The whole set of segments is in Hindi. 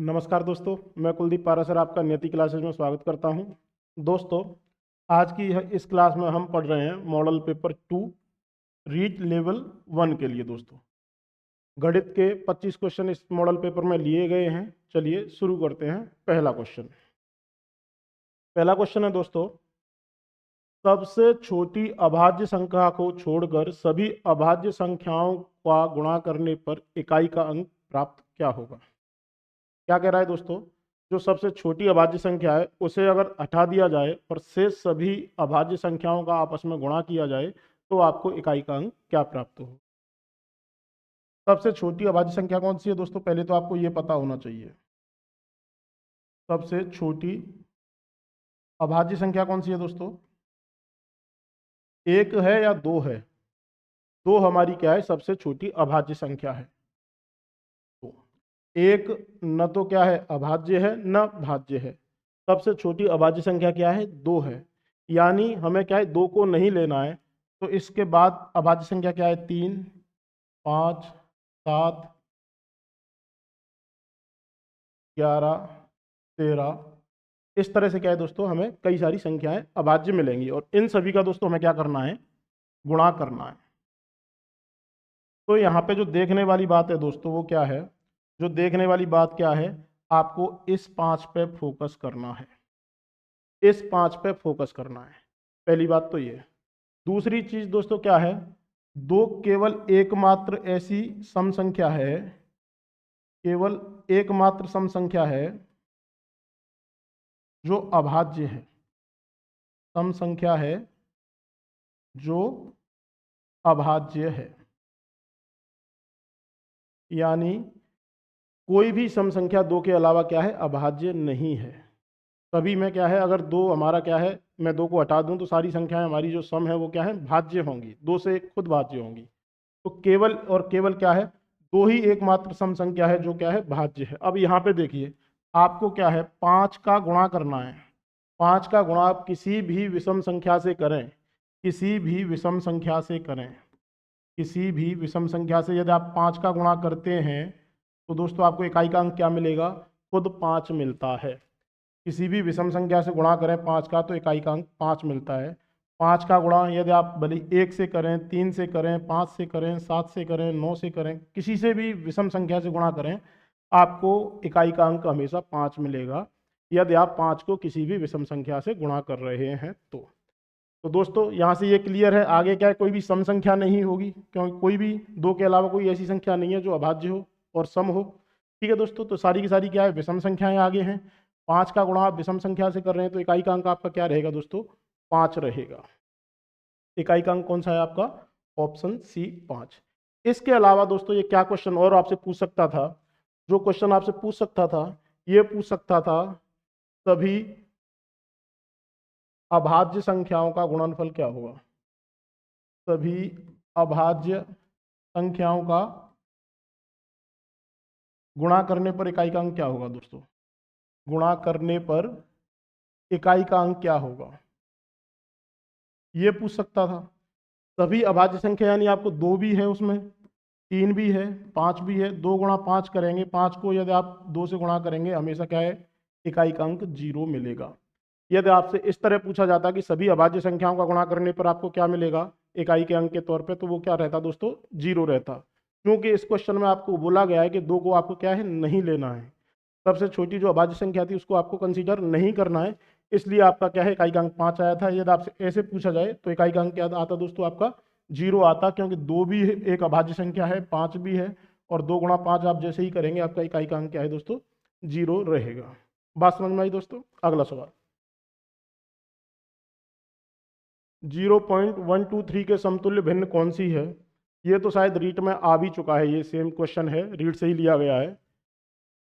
नमस्कार दोस्तों, मैं कुलदीप पारासर आपका नियति क्लासेज में स्वागत करता हूं। दोस्तों, आज की इस क्लास में हम पढ़ रहे हैं मॉडल पेपर 2 रीट लेवल 1 के लिए। दोस्तों, गणित के 25 क्वेश्चन इस मॉडल पेपर में लिए गए हैं। चलिए शुरू करते हैं। पहला क्वेश्चन है दोस्तों, सबसे छोटी अभाज्य संख्या को छोड़कर सभी अभाज्य संख्याओं का गुणा करने पर इकाई का अंक प्राप्त क्या होगा। क्या कह रहा है दोस्तों, जो सबसे छोटी अभाज्य संख्या है उसे अगर हटा दिया जाए और शेष सभी अभाज्य संख्याओं का आपस में गुणा किया जाए तो आपको इकाई का अंक क्या प्राप्त हो। सबसे छोटी अभाज्य संख्या कौन सी है दोस्तों, पहले तो आपको यह पता होना चाहिए। सबसे छोटी अभाज्य संख्या कौन सी है दोस्तों, एक है या दो है। दो हमारी क्या है, सबसे छोटी अभाज्य संख्या है। तो एक न तो क्या है, अभाज्य है, न भाज्य है। सबसे छोटी अभाज्य संख्या क्या है, दो है। यानी हमें क्या है, दो को नहीं लेना है। तो इसके बाद अभाज्य संख्या क्या है, 3, 5, 7, 11, 13। इस तरह से क्या है दोस्तों, हमें कई सारी संख्याएं अभाज्य मिलेंगी और इन सभी का दोस्तों हमें क्या करना है, गुणा करना है। तो यहाँ पे जो देखने वाली बात है दोस्तों वो क्या है, जो देखने वाली बात क्या है, आपको इस 5 पे फोकस करना है। इस 5 पे फोकस करना है, पहली बात तो ये। दूसरी चीज दोस्तों क्या है, दो केवल एकमात्र ऐसी सम संख्या है, केवल एकमात्र सम संख्या है जो अभाज्य है। सम संख्या है जो अभाज्य है, यानी कोई भी सम संख्या दो के अलावा क्या है, अभाज्य नहीं है। सभी में क्या है, अगर दो हमारा क्या है, मैं दो को हटा दूं तो सारी संख्याएं हमारी जो सम है वो क्या है, भाज्य होंगी, दो से खुद भाज्य होंगी। तो केवल और केवल क्या है, दो ही एकमात्र सम संख्या है जो क्या है, भाज्य है। अब यहाँ पे देखिए, आपको क्या है, 5 का गुणा करना है। 5 का गुणा आप किसी भी विषम संख्या से करें, किसी भी विषम संख्या से करें, किसी भी विषम संख्या से यदि आप 5 का गुणा करते हैं तो दोस्तों आपको इकाई का अंक क्या मिलेगा, खुद 5 मिलता है। किसी भी विषम संख्या से गुणा करें 5 का तो इकाई का अंक 5 मिलता है। 5 का गुणा यदि आप भले 1 से करें, 3 से करें, 5 से करें, 7 से करें, 9 से करें, किसी से भी विषम संख्या से गुणा करें, आपको इकाई का अंक हमेशा 5 मिलेगा यदि आप 5 को किसी भी विषम संख्या से गुणा कर रहे हैं तो दोस्तों यहाँ से ये क्लियर है। आगे क्या है, कोई भी सम संख्या नहीं होगी, क्योंकि कोई भी दो के अलावा कोई ऐसी संख्या नहीं है जो अभाज्य हो और सम हो। ठीक है दोस्तों, तो सारी की सारी क्या है, विषम संख्याएं आगे हैं। 5 का गुणा आप विषम संख्या से कर रहे हैं तो इकाई का अंक आपका क्या रहेगा दोस्तों, 5 रहेगा। इकाई का अंक कौन सा है आपका, ऑप्शन सी 5। इसके अलावा दोस्तों ये क्या क्वेश्चन और आपसे पूछ सकता था, जो क्वेश्चन आपसे पूछ सकता था, ये पूछ सकता था सभी अभाज्य संख्याओं का गुणनफल क्या होगा। सभी अभाज्य संख्याओं का गुणा करने पर इकाई का अंक क्या होगा दोस्तों, गुणा करने पर इकाई का अंक क्या होगा, ये पूछ सकता था। सभी अभाज्य संख्या यानी आपको दो भी है, उसमें 3 भी है, 5 भी है। 2 गुणा 5 करेंगे, 5 को यदि आप 2 से गुणा करेंगे हमेशा क्या है, इकाई का अंक 0 मिलेगा। यदि आपसे इस तरह पूछा जाता कि सभी अभाज्य संख्याओं का गुणा करने पर आपको क्या मिलेगा इकाई के अंक के तौर पे, तो वो क्या रहता दोस्तों, 0 रहता। क्योंकि इस क्वेश्चन में आपको बोला गया है कि 2 को आपको क्या है, नहीं लेना है। सबसे छोटी जो अभाज्य संख्या थी उसको आपको कंसीडर नहीं करना है, इसलिए आपका क्या है, इकाई का अंक 5 आया था। यदि आपसे ऐसे पूछा जाए तो इकाई का अंक क्या आता दोस्तों, आपका 0 आता, क्योंकि 2 भी एक अभाज्य संख्या है, 5 भी है, और 2 गुणा 5 आप जैसे ही करेंगे आपका इकाई का अंक क्या है दोस्तों, 0 रहेगा। बात समझ में आई दोस्तों। अगला सवाल, 0.123 के समतुल्य भिन्न कौन सी है। ये तो शायद रीट में आ भी चुका है, ये सेम क्वेश्चन है, रीट से ही लिया गया है।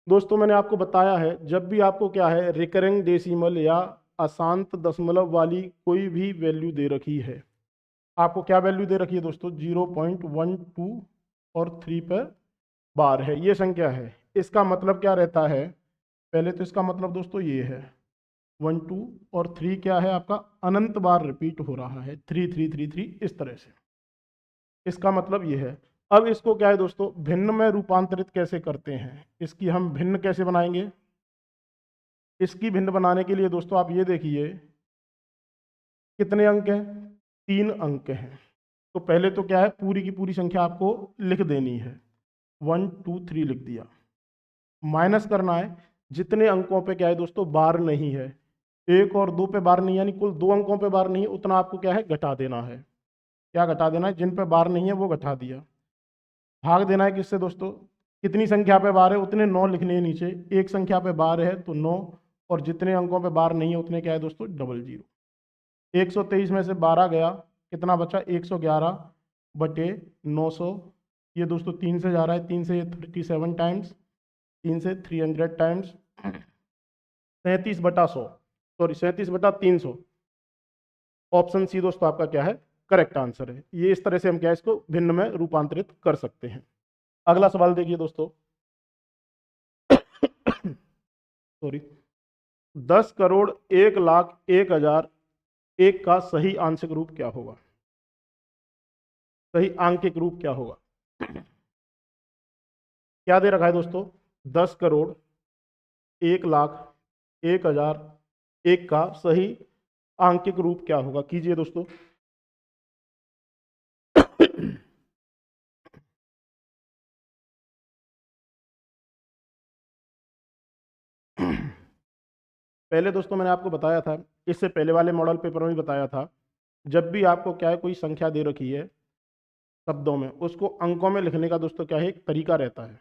दोस्तों मैंने आपको बताया है, जब भी आपको क्या है, रिकरिंग डेसिमल या अशांत दशमलव वाली कोई भी वैल्यू दे रखी है, आपको क्या वैल्यू दे रखी है दोस्तों, 0.12 और 3 पर बार है, ये संख्या है। इसका मतलब क्या रहता है, पहले तो इसका मतलब दोस्तों ये है 1 2 और 3 क्या है आपका, अनंत बार रिपीट हो रहा है, 3 3 3 3 इस तरह से, इसका मतलब ये है। अब इसको क्या है दोस्तों, भिन्न में रूपांतरित कैसे करते हैं, इसकी हम भिन्न कैसे बनाएंगे। इसकी भिन्न बनाने के लिए दोस्तों आप ये देखिए कितने अंक हैं, 3 अंक हैं। तो पहले तो क्या है, पूरी की पूरी संख्या आपको लिख देनी है, 1 2 3 लिख दिया। माइनस करना है, जितने अंकों पे क्या है दोस्तों बार नहीं है, 1 और 2 पे बार नहीं, यानी कुल 2 अंकों पे बार नहीं है, उतना आपको क्या है घटा देना है। क्या घटा देना है, जिन पे बार नहीं है वो घटा दिया। भाग देना है किससे दोस्तों, कितनी संख्या पे बार है उतने 9 लिखने हैं नीचे, एक संख्या पे बार है तो 9, और जितने अंकों पे बार नहीं है उतने क्या है दोस्तों 00। 123 में से 12 गया, कितना बचा 111 बटे 900। ये दोस्तों 3 से जा रहा है, 3 से ये 37 टाइम्स, 3 से 300 टाइम्स, 37/100, सॉरी 37/300। ऑप्शन सी दोस्तों आपका क्या है, करेक्ट आंसर है। ये इस तरह से हम क्या है इसको भिन्न में रूपांतरित कर सकते हैं। अगला सवाल देखिए दोस्तों, सॉरी, 10 करोड़ 1 लाख 1 हजार 1 का सही आंशिक रूप क्या होगा, सही आंकिक रूप क्या होगा। क्या दे रखा है दोस्तों, 10 करोड़ 1 लाख 1 हजार 1 का सही आंकिक रूप क्या होगा, कीजिए दोस्तों। पहले दोस्तों मैंने आपको बताया था, इससे पहले वाले मॉडल पेपर में भी बताया था, जब भी आपको क्या है कोई संख्या दे रखी है शब्दों में, उसको अंकों में लिखने का दोस्तों क्या है एक तरीका रहता है।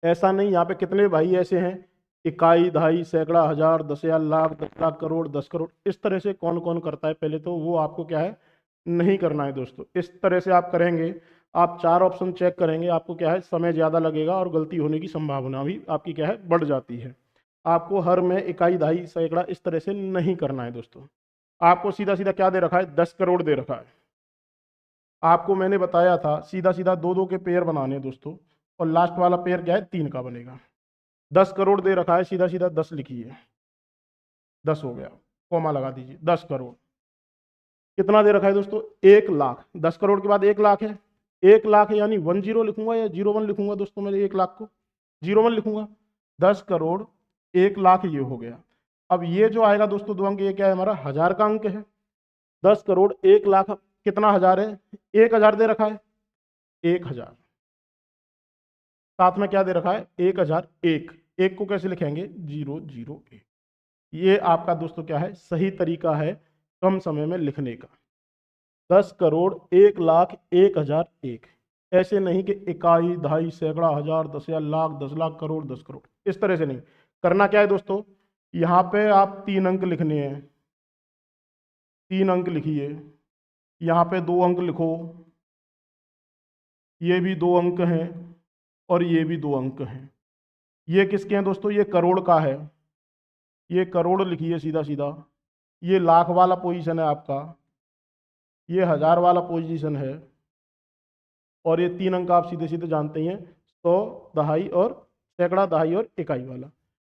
ऐसा नहीं, यहाँ पे कितने भाई ऐसे हैं, इकाई, दहाई, सैकड़ा, हजार, 10,000, लाख, 10 लाख, करोड़, 10 करोड़, इस तरह से कौन कौन करता है पहले तो वो आपको क्या है नहीं करना है दोस्तों। इस तरह से आप करेंगे, आप 4 ऑप्शन चेक करेंगे, आपको क्या है समय ज़्यादा लगेगा और गलती होने की संभावना भी आपकी क्या है बढ़ जाती है। आपको हर में इकाई, दहाई, सैकड़ा इस तरह से नहीं करना है दोस्तों। आपको सीधा सीधा क्या दे रखा है, 10 करोड़ दे रखा है। आपको मैंने बताया था सीधा सीधा 2-2 के पेयर बनाने हैं दोस्तों, और लास्ट वाला पेयर क्या है 3 का बनेगा। 10 करोड़ दे रखा है, सीधा सीधा 10 लिखिए, 10 हो गया, कॉमा लगा दीजिए, 10 करोड़। कितना दे रखा है दोस्तों, 1 लाख, 10 करोड़ के बाद 1 लाख है, 1 लाख है यानी 10 लिखूंगा या 01 लिखूंगा दोस्तों, मेरे 1 लाख को 01 लिखूंगा। 10 करोड़ 1 लाख ये हो गया। अब ये जो आएगा दोस्तों 2 अंक, ये क्या है हमारा हजार का अंक है। 10 करोड़ 1 लाख कितना हजार है, 1,000 दे रखा है, 1,000। साथ में क्या दे रखा है 1,001, एक को कैसे लिखेंगे 001। ये आपका दोस्तों क्या है सही तरीका है कम समय में लिखने का। 10 करोड़ 1 लाख 1,001, ऐसे नहीं कि इकाई, दहाई, सैकड़ा, हजार, 10,000, लाख, 10 लाख, करोड़, 10 करोड़, इस तरह से नहीं करना। क्या है दोस्तों, यहाँ पे आप 3 अंक लिखने हैं, 3 अंक लिखिए, यहाँ पे 2 अंक लिखो, ये भी 2 अंक हैं और ये भी 2 अंक हैं। ये किसके हैं दोस्तों, ये करोड़ का है, ये करोड़ लिखिए सीधा सीधा। ये लाख वाला पोजीशन है आपका, ये हजार वाला पोजीशन है, और ये 3 अंक आप सीधे सीधे जानते ही हैं, 100, दहाई और सैकड़ा, दहाई और इकाई वाला।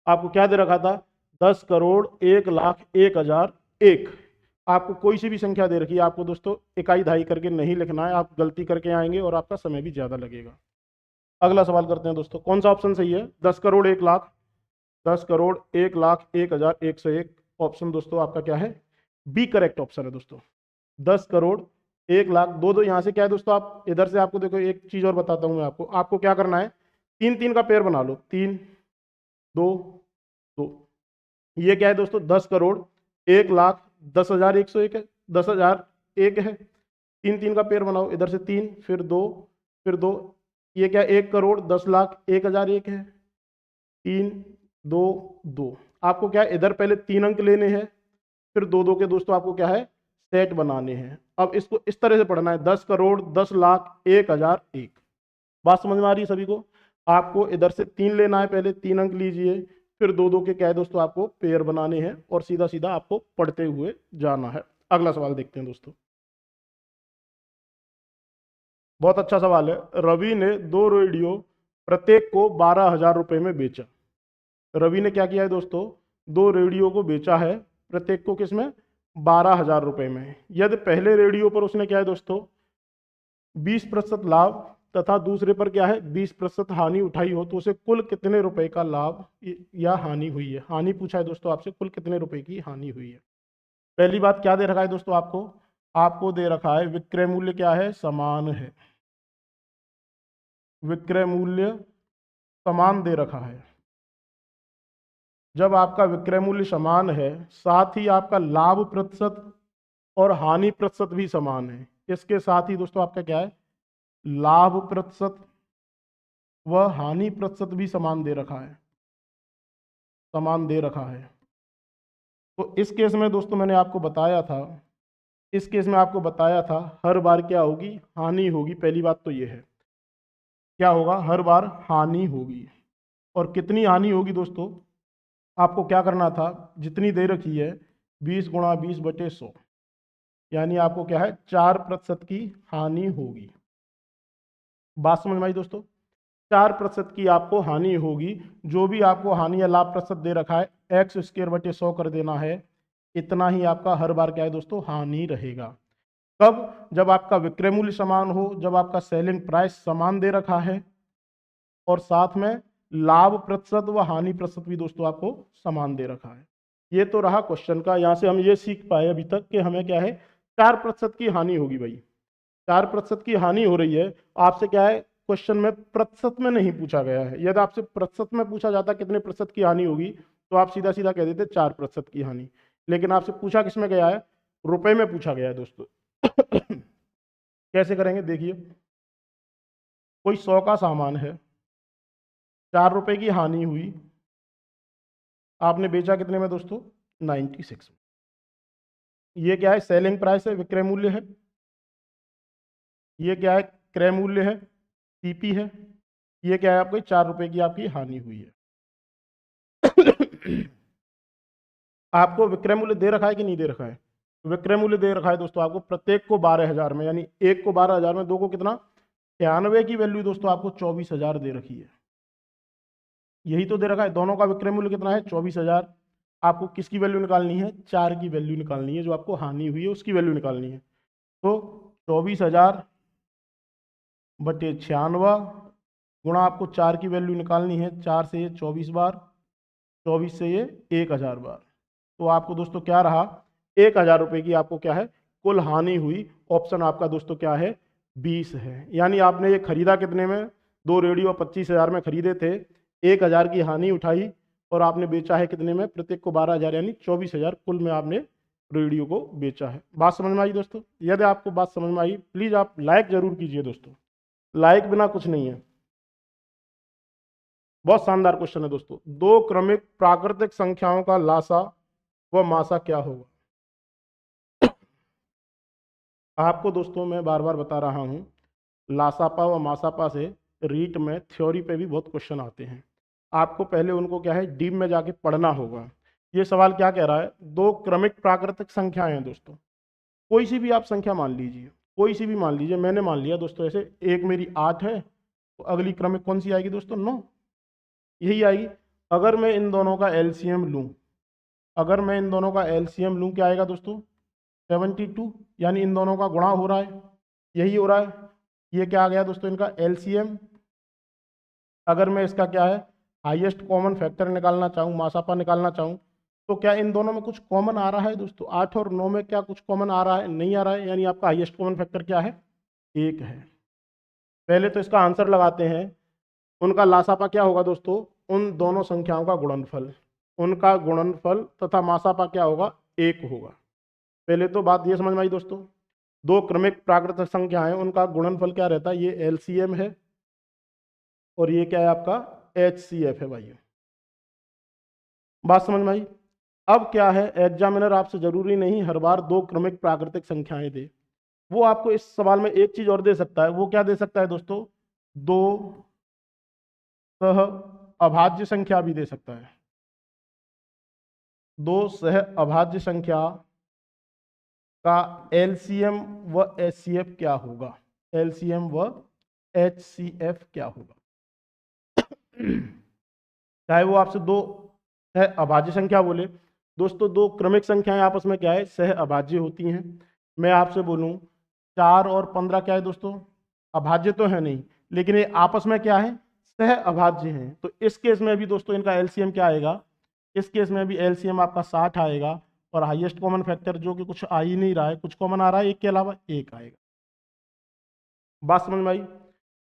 आपको क्या दे रखा था, 10 करोड़ 1 लाख 1,001। आपको कोई सी भी संख्या दे रखी है, आपको दोस्तों इकाई दहाई करके नहीं लिखना है, आप गलती करके आएंगे और आपका समय भी ज़्यादा लगेगा। अगला सवाल करते हैं दोस्तों, कौन सा ऑप्शन सही है, 10 करोड़ 1 लाख, 10 करोड़ 1 लाख 1,101। ऑप्शन दोस्तों आपका क्या है, बी करेक्ट ऑप्शन है दोस्तों। 10 करोड़ 1 लाख, दो यहाँ से क्या है दोस्तों, आप इधर से आपको देखो एक चीज़ और बताता हूँ मैं आपको क्या करना है, 3-3 का पेयर बना लो, 3 2 2। ये क्या है दोस्तों, 10 करोड़ 1 लाख 10,101 है, 10,001 है, 3-3 का पेयर बनाओ, इधर से 3 फिर 2 फिर 2। ये क्या 1 करोड़ 10 लाख 1,001 है, 3 2 2। आपको क्या है इधर पहले 3 अंक लेने हैं, फिर 2-2 के दोस्तों आपको क्या है सेट बनाने हैं। अब इसको इस तरह से पढ़ना है, 10 करोड़ 10 लाख 1,001। बात समझ में आ रही है सभी को। आपको इधर से 3 लेना है, पहले 3 अंक लीजिए, फिर 2-2 के क्या है दोस्तों आपको पेयर बनाने हैं, और सीधा सीधा आपको पढ़ते हुए जाना है। अगला सवाल देखते हैं दोस्तों, बहुत अच्छा सवाल है। रवि ने 2 रेडियो प्रत्येक को 12,000 रुपये में बेचा। रवि ने क्या किया है दोस्तों, 2 रेडियो को बेचा है, प्रत्येक को किसमें 12,000 रुपये में। यदि पहले रेडियो पर उसने क्या है दोस्तों 20% लाभ तथा दूसरे पर क्या है 20% हानि उठाई हो तो उसे कुल कितने रुपए का लाभ या हानि हुई है। हानि पूछा है दोस्तों आपसे, कुल कितने रुपए की हानि हुई है। पहली बात क्या दे रखा है दोस्तों आपको, आपको दे रखा है विक्रय मूल्य क्या है, समान है। विक्रय मूल्य समान दे रखा है। जब आपका विक्रय मूल्य समान है, साथ ही आपका लाभ प्रतिशत और हानि प्रतिशत भी समान है, इसके साथ ही दोस्तों आपका क्या है, लाभ प्रतिशत व हानि प्रतिशत भी समान दे रखा है, समान दे रखा है। तो इस केस में दोस्तों मैंने आपको बताया था, इस केस में आपको बताया था हर बार क्या होगी, हानि होगी। पहली बात तो ये है, क्या होगा, हर बार हानि होगी। और कितनी हानि होगी दोस्तों, आपको क्या करना था, जितनी दे रखी है 20 गुणा 20/100, यानी आपको क्या है 4% की हानि होगी। बात समझ में आई दोस्तों, 4% की आपको हानि होगी। जो भी आपको हानि या लाभ प्रतिशत दे रखा है x²/100 कर देना है, इतना ही आपका हर बार क्या है दोस्तों, हानि रहेगा। कब, जब आपका विक्रय मूल्य समान हो, जब आपका सेलिंग प्राइस समान दे रखा है और साथ में लाभ प्रतिशत व हानि प्रतिशत भी दोस्तों आपको समान दे रखा है। ये तो रहा क्वेश्चन का। यहाँ से हम ये सीख पाए अभी तक कि हमें क्या है, 4% की हानि होगी भाई, 4% की हानि हो रही है। आपसे क्या है, क्वेश्चन में प्रतिशत में नहीं पूछा गया है। यदि आपसे प्रतिशत में पूछा जाता कितने प्रतिशत की हानि होगी तो आप सीधा सीधा कह देते 4% की हानि, लेकिन आपसे पूछा किसमें गया है, रुपए में पूछा गया है दोस्तों। कैसे करेंगे देखिए, कोई 100 का सामान है, 4 रुपए की हानि हुई, आपने बेचा कितने में दोस्तों, 96 में। ये क्या है, सेलिंग प्राइस है, विक्रय मूल्य है। ये क्या है, क्रय मूल्य है, सीपी है। ये क्या है, आपको 4 रुपए की आपकी हानि हुई है। आपको विक्रय मूल्य दे रखा है कि नहीं दे रखा है, विक्रय मूल्य दे रखा है दोस्तों आपको, प्रत्येक को 12,000 में, यानी एक को 12,000 में, दो को कितना, 96 की वैल्यू दोस्तों आपको 24,000 दे रखी है। यही तो दे रखा है, दोनों का विक्रय मूल्य कितना है, 24,000। आपको किसकी वैल्यू निकालनी है, 4 की वैल्यू निकालनी है, जो आपको हानि हुई है उसकी वैल्यू निकालनी है। तो 24,000/96 गुणा आपको 4 की वैल्यू निकालनी है, 4 से ये 24 बार, 24 से ये 1,000 बार। तो आपको दोस्तों क्या रहा, 1,000 रुपए की आपको क्या है, कुल हानि हुई। ऑप्शन आपका दोस्तों क्या है, 20 है। यानी आपने ये खरीदा कितने में, 2 रेडियो 25,000 में खरीदे थे, 1,000 की हानि उठाई और आपने बेचा है कितने में, प्रत्येक को 12,000, यानी 24,000 कुल में आपने रेडियो को बेचा है। बात समझ में आई दोस्तों। यदि आपको बात समझ में आई प्लीज आप लाइक जरूर कीजिए दोस्तों, लाइक बिना कुछ नहीं है। बहुत शानदार क्वेश्चन है दोस्तों। दो क्रमिक प्राकृतिक संख्याओं का लासा व मासा क्या होगा। आपको दोस्तों मैं बार बार बता रहा हूं, लासापा व मासापा से रीट में थ्योरी पे भी बहुत क्वेश्चन आते हैं। आपको पहले उनको क्या है, डीप में जाके पढ़ना होगा। ये सवाल क्या कह रहा है, दो क्रमिक प्राकृतिक संख्याएं हैं दोस्तों, कोई सी भी आप संख्या मान लीजिए, कोई सी भी मान लीजिए। मैंने मान लिया दोस्तों ऐसे, एक मेरी 8 है, तो अगली क्रमिक कौन सी आएगी दोस्तों, 9, यही आएगी। अगर मैं इन दोनों का एलसीएम लूं, अगर मैं इन दोनों का एलसीएम लूं, क्या आएगा दोस्तों, 72, यानी इन दोनों का गुणा हो रहा है, यही हो रहा है। ये क्या आ गया दोस्तों, इनका एलसीएम। अगर मैं इसका क्या है, हाईएस्ट कॉमन फैक्टर निकालना चाहूँ, मासापा निकालना चाहूँ, तो क्या इन दोनों में कुछ कॉमन आ रहा है दोस्तों, 8 और 9 में क्या कुछ कॉमन आ रहा है, नहीं आ रहा है। यानी आपका हाईएस्ट कॉमन फैक्टर क्या है, 1 है। पहले तो इसका आंसर लगाते हैं। उनका लासापा क्या होगा दोस्तों, उन दोनों संख्याओं का गुणनफल, उनका गुणनफल तथा मासापा क्या होगा, 1 होगा। पहले तो बात ये समझ में आई दोस्तों, दो क्रमिक प्राकृतिक संख्याएं, उनका गुणनफल क्या रहता है, ये एलसीएम है और ये क्या है आपका एचसीएफ है भाई। बात समझ में आई। अब क्या है, एग्जामिनर आपसे जरूरी नहीं हर बार दो क्रमिक प्राकृतिक संख्याएं दे, वो आपको इस सवाल में एक चीज और दे सकता है। वो क्या दे सकता है दोस्तों, दो सह अभाज्य संख्या भी दे सकता है। दो सह अभाज्य संख्या का एलसीएम व एचसीएफ क्या होगा, एलसीएम व एचसीएफ क्या होगा। चाहे वो आपसे दो सह अभाज्य संख्या बोले, दोस्तों दो क्रमिक संख्याएं आपस में क्या है, सह अभाज्य होती हैं। मैं आपसे बोलूं 4 और 15 क्या है दोस्तों, अभाज्य तो है नहीं, लेकिन ये आपस में क्या है, सह अभाज्य हैं। तो इस केस में भी दोस्तों इनका एलसीएम क्या आएगा, इस केस में भी एलसीएम आपका 60 आएगा, और हाईएस्ट कॉमन फैक्टर जो कि कुछ आ ही नहीं रहा है, कुछ कॉमन आ रहा है एक के अलावा, एक आएगा। बात समझ में आई?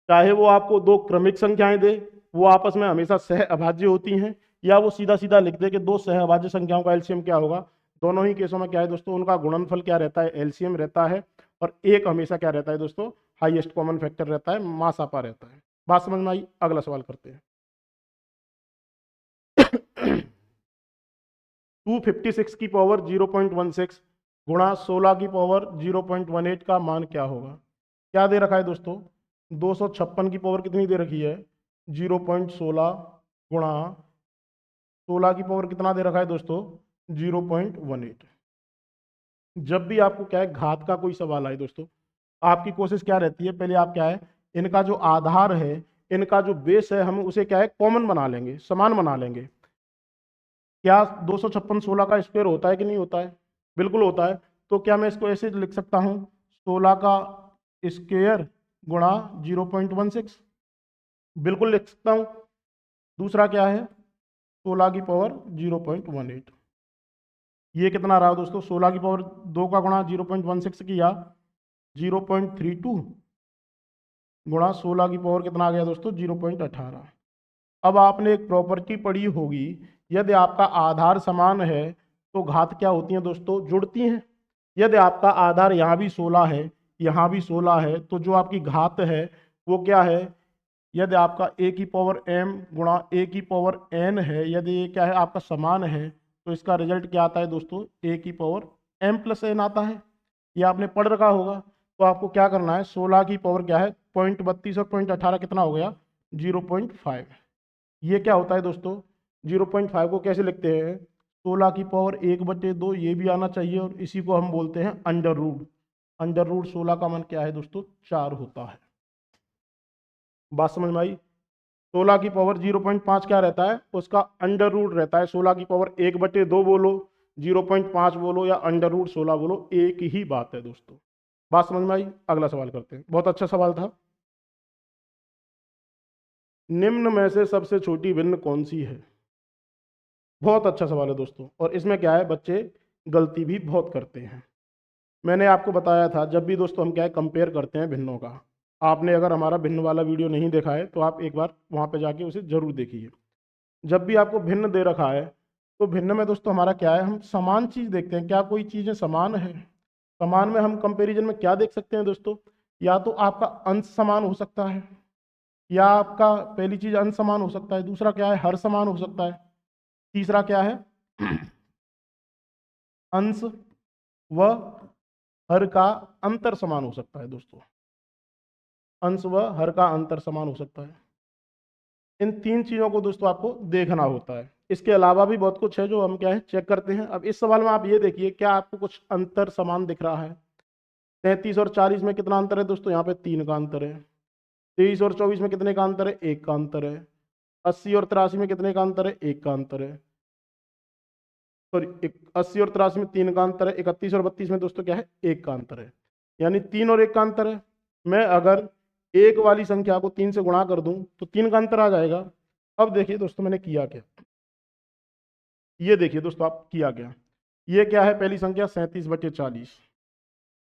चाहे वो आपको दो क्रमिक संख्याएं दे, वो आपस में हमेशा सह अभाज्य होती हैं, या वो सीधा सीधा लिख दे कि दो सह अभाज्य संख्याओं का एलसीएम क्या होगा। दोनों ही केसों में क्या है दोस्तों, उनका गुणनफल क्या रहता है, एलसीएम रहता है, और एक हमेशा क्या रहता है दोस्तों, हाईएस्ट कॉमन फैक्टर रहता है, मासापा रहता है। बात समझ में आई? अगला सवाल करते हैं। 256 की पावर 0.16 गुणा 16 की पावर 0.18 का मान क्या होगा। क्या दे रखा है दोस्तों, 256 की पावर कितनी दे रखी है, 0.16 गुणा 16 की पावर कितना दे रखा है दोस्तों, 0.18। जब भी आपको क्या है घात का कोई सवाल आए दोस्तों, आपकी कोशिश क्या रहती है, पहले आप क्या है, इनका जो आधार है, इनका जो बेस है, हम उसे क्या है कॉमन बना लेंगे, समान बना लेंगे। क्या 256 16 का स्क्वायर होता है कि नहीं होता है, बिल्कुल होता है। तो क्या मैं इसको ऐसे लिख सकता हूँ, 16 का स्क्वायर गुणा 0.16, बिल्कुल लिख सकता हूँ। दूसरा क्या है, 16 की पावर 0.18, ये कितना रहा दोस्तों, 16 की पावर 2 का गुणा 0.16 किया, 0.32 गुणा 16 की पावर कितना आ गया दोस्तों, 0.18। अब आपने एक प्रॉपर्टी पढ़ी होगी, यदि आपका आधार समान है तो घात क्या होती हैं दोस्तों, जुड़ती हैं। यदि आपका आधार यहाँ भी 16 है, यहाँ भी 16 है, तो जो आपकी घात है वो क्या है, यदि आपका a की पावर m गुणा a की पावर n है, यदि ये क्या है आपका समान है, तो इसका रिजल्ट क्या आता है दोस्तों, a की पावर m प्लस n आता है। ये आपने पढ़ रखा होगा। तो आपको क्या करना है, 16 की पावर क्या है 0.32 और 0.18 कितना हो गया, 0.5। ये क्या होता है दोस्तों, 0.5 को कैसे लिखते हैं, 16 की पावर 1/2, ये भी आना चाहिए, और इसी को हम बोलते हैं अंडर रूट। अंडर रूट 16 का मान क्या है दोस्तों, 4 होता है। बात समझ में आई? 16 की पावर 0.5 क्या रहता है, उसका अंडर रूट रहता है। 16 की पावर 1/2 बोलो, 0.5 बोलो, या अंडर रूट 16 बोलो, एक ही बात है दोस्तों। बात समझ में आई? अगला सवाल करते हैं। बहुत अच्छा सवाल था। निम्न में से सबसे छोटी भिन्न कौन सी है। बहुत अच्छा सवाल है दोस्तों, और इसमें क्या है, बच्चे गलती भी बहुत करते हैं। मैंने आपको बताया था, जब भी दोस्तों हम क्या है कंपेयर करते हैं भिन्नों का, आपने अगर हमारा भिन्न वाला वीडियो नहीं देखा है तो आप एक बार वहाँ पे जाके उसे जरूर देखिए। जब भी आपको भिन्न दे रखा है, तो भिन्न में दोस्तों हमारा क्या है, हम समान चीज़ देखते हैं, क्या कोई चीज़ें समान है। समान में हम कंपैरिजन में क्या देख सकते हैं दोस्तों, या तो आपका अंश समान हो सकता है, या आपका पहली चीज़ अंश समान हो सकता है, दूसरा क्या है हर समान हो सकता है, तीसरा क्या है अंश व हर का अंतर समान हो सकता है दोस्तों। अंश व हर का अंतर समान हो सकता है। इन तीन चीज़ों को दोस्तों आपको देखना होता है। इसके अलावा भी बहुत कुछ है जो हम क्या है चेक करते हैं। अब इस सवाल में आप ये देखिए, क्या आपको कुछ अंतर समान दिख रहा है। 33 और 40 में कितना अंतर है दोस्तों, यहाँ पे 3 का अंतर है। 23 और 24 में कितने का अंतर है, 1 का अंतर है। 80 और 83 में कितने का अंतर है, 1 का अंतर है। सॉरी, 80 और 83 में 3 का अंतर है। 31 और 32 में दोस्तों क्या है, 1 का अंतर है। यानी 3 और 1 का अंतर है। मैं अगर एक वाली संख्या को 3 से गुणा कर दूं तो 3 का अंतर आ जाएगा। अब देखिए दोस्तों मैंने किया क्या, ये देखिए दोस्तों आप किया क्या, ये क्या है पहली संख्या 37/40,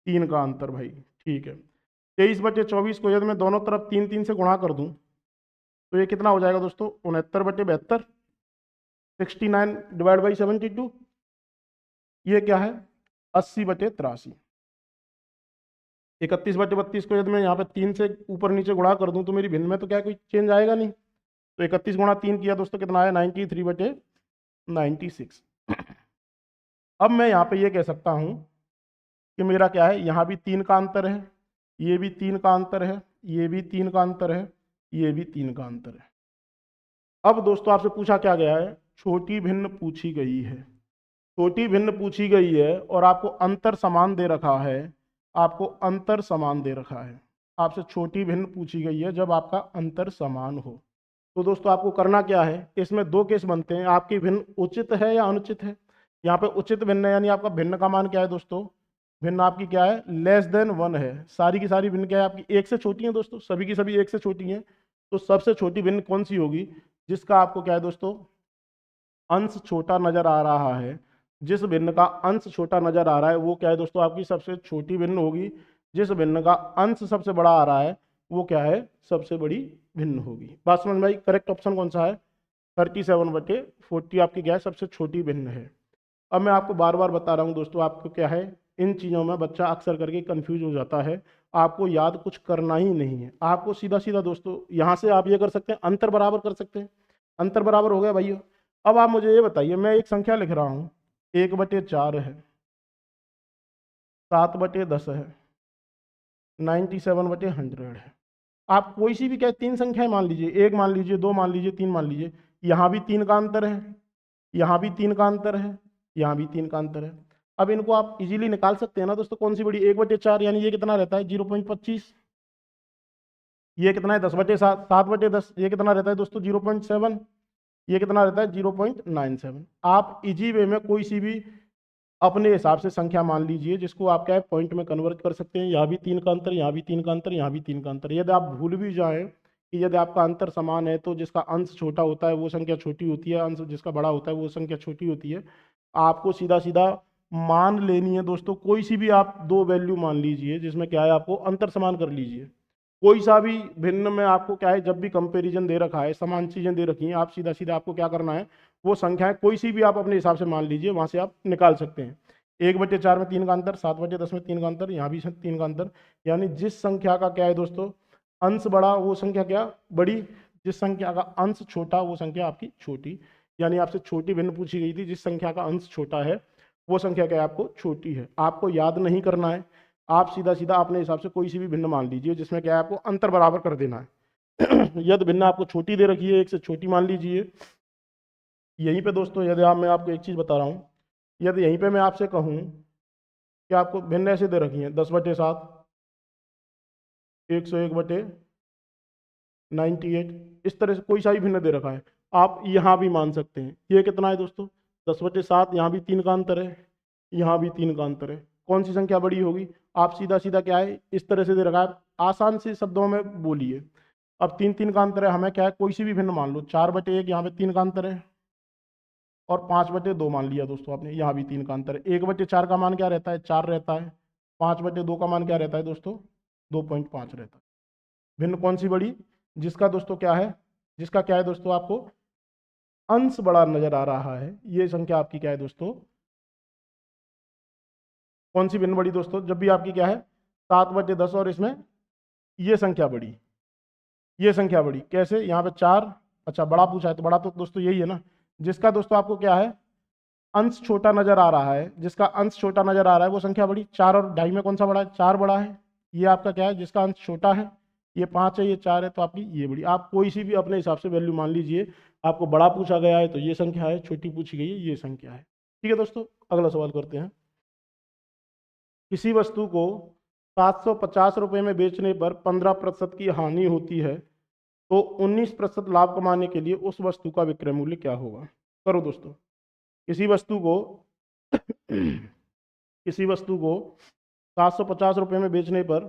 3 का अंतर भाई, ठीक है। 23/24 को यदि मैं दोनों तरफ 3 से गुणा कर दूं तो ये कितना हो जाएगा दोस्तों, 69/72, 69/72। ये क्या है 80/83। 31/32 को यदि मैं यहाँ पे 3 से ऊपर नीचे गुणा कर दूं तो मेरी भिन्न में तो क्या कोई चेंज आएगा नहीं। तो 31 गुणा 3 किया दोस्तों कितना आया, 93/96। अब मैं यहाँ पे ये कह सकता हूँ कि मेरा क्या है, यहाँ भी 3 का अंतर है, ये भी 3 का अंतर है, ये भी 3 का अंतर है, ये भी 3 का अंतर है। अब दोस्तों आपसे पूछा क्या गया है, छोटी भिन्न पूछी गई है। छोटी भिन्न पूछी गई है और आपको अंतर समान दे रखा है, आपको अंतर समान दे रखा है। आपसे छोटी भिन्न पूछी गई है जब आपका अंतर समान हो। तो दोस्तों आपको करना क्या है, इसमें दो केस बनते हैं, आपकी भिन्न उचित है या अनुचित है। यहाँ पे उचित भिन्न है, यानी आपका भिन्न का मान क्या है दोस्तों, भिन्न आपकी क्या है, लेस देन 1 है। सारी की सारी भिन्न क्या है आपकी 1 से छोटी है दोस्तों, सभी की सभी 1 से छोटी हैं। तो सबसे छोटी भिन्न कौन सी होगी, जिसका आपको क्या है दोस्तों अंश छोटा नजर आ रहा है। जिस भिन्न का अंश छोटा नजर आ रहा है वो क्या है दोस्तों आपकी सबसे छोटी भिन्न होगी। जिस भिन्न का अंश सबसे बड़ा आ रहा है वो क्या है, सबसे बड़ी भिन्न होगी। बात समझ में आई। करेक्ट ऑप्शन कौन सा है, 37/40 आपकी क्या है, सबसे छोटी भिन्न है। अब मैं आपको बार बार बता रहा हूँ दोस्तों, आपको क्या है इन चीज़ों में बच्चा अक्सर करके कंफ्यूज हो जाता है। आपको याद कुछ करना ही नहीं है, आपको सीधा सीधा दोस्तों यहाँ से आप ये कर सकते हैं, अंतर बराबर कर सकते हैं। अंतर बराबर हो गया भाइयों। अब आप मुझे ये बताइए, मैं एक संख्या लिख रहा हूँ, 1/4 है, 7/10 है, 97/100 है। आप कोई सी भी क्या 3 संख्याएं मान लीजिए, 1 मान लीजिए, 2 मान लीजिए, 3 मान लीजिए। यहाँ भी 3 का अंतर है, यहाँ भी 3 का अंतर है, यहाँ भी 3 का अंतर है। अब इनको आप इजीली निकाल सकते हैं ना दोस्तों, कौन सी बड़ी, 1/4 यानी ये कितना रहता है 0.25, ये कितना है 10/7, 7/10 ये कितना रहता है दोस्तों 0.7, ये कितना रहता है 0.97। आप इजी वे में कोई सी भी अपने हिसाब से संख्या मान लीजिए, जिसको आप क्या है पॉइंट में कन्वर्ट कर सकते हैं। यहाँ भी 3 का अंतर, यहाँ भी 3 का अंतर, यहाँ भी 3 का अंतर। यदि आप भूल भी जाएं कि यदि आपका अंतर समान है तो जिसका अंश छोटा होता है वो संख्या छोटी होती है, अंश जिसका बड़ा होता है वो संख्या छोटी होती है। आपको सीधा सीधा मान लेनी है दोस्तों, कोई सी भी आप 2 वैल्यू मान लीजिए जिसमें क्या है आपको अंतर समान कर लीजिए। कोई सा भी भिन्न में आपको क्या है, जब भी कंपैरिजन दे रखा है, समान चीजें दे रखी हैं, आप सीधा सीधा आपको क्या करना है, वो संख्याएं कोई सी भी आप अपने हिसाब से मान लीजिए, वहां से आप निकाल सकते हैं। 1/4 में 3 का अंतर, 7/10 में 3 का अंतर, यहाँ भी 3 का अंतर। यानी जिस संख्या का क्या है दोस्तों अंश बड़ा वो संख्या क्या बड़ी, जिस संख्या का अंश छोटा वो संख्या आपकी छोटी। यानी आपसे छोटी भिन्न पूछी गई थी, जिस संख्या का अंश छोटा है वो संख्या क्या है आपको छोटी है। आपको याद नहीं करना है, आप सीधा सीधा अपने हिसाब से कोई सी भी भिन्न मान लीजिए जिसमें क्या है आपको अंतर बराबर कर देना है। यदि भिन्न आपको छोटी दे रखी है, 1 से छोटी मान लीजिए। यहीं पे दोस्तों यदि मैं आपको एक चीज़ बता रहा हूँ, यदि यहीं पे मैं आपसे कहूँ कि आपको भिन्न ऐसे दे रखी है 10/7, 101/98, इस तरह से कोई सा भी भिन्न दे रखा है, आप यहाँ भी मान सकते हैं। ये कितना है दोस्तों 10/7, यहाँ भी 3 का अंतर है, यहाँ भी 3 का अंतर है। कौन सी संख्या बड़ी होगी, आप सीधा सीधा क्या है इस तरह से दे रखा है, आसान से शब्दों में बोलिए। अब 3 का अंतर है, हमें क्या है कोई सी भी भिन्न मान लो, 4/1 यहाँ पे 3 का अंतर है, और 5/2 मान लिया दोस्तों आपने, यहाँ भी 3 का अंतर है। 1/4 का मान क्या रहता है 4 रहता है, 5/2 का मान क्या रहता है दोस्तों 2.5 रहता है। भिन्न कौन सी बड़ी, जिसका दोस्तों क्या है, जिसका क्या है दोस्तों आपको अंश बड़ा नजर आ रहा है, ये संख्या आपकी क्या है दोस्तों, कौन सी भिन्न बड़ी दोस्तों, जब भी आपकी क्या है 7/10 और इसमें ये संख्या बड़ी, ये संख्या बड़ी कैसे, यहाँ पे 4, अच्छा बड़ा पूछा है तो बड़ा तो दोस्तों यही है ना, जिसका दोस्तों आपको क्या है अंश छोटा नजर आ रहा है, जिसका अंश छोटा नजर आ रहा है वो संख्या बड़ी। 4 और 2.5 में कौन सा बड़ा है, 4 बड़ा है। ये आपका क्या है जिसका अंश छोटा है, ये 5 है, ये 4 है, तो आपकी ये बड़ी। आप कोई सी भी अपने हिसाब से वैल्यू मान लीजिए। आपको बड़ा पूछा गया है तो ये संख्या है, छोटी पूछी गई है ये संख्या है। ठीक है दोस्तों, अगला सवाल करते हैं। किसी वस्तु को 750 रुपये में बेचने पर 15% की हानि होती है, तो 19% लाभ कमाने के लिए उस वस्तु का विक्रय मूल्य क्या होगा। करो दोस्तों, किसी वस्तु को किसी वस्तु को 750 रुपये में बेचने पर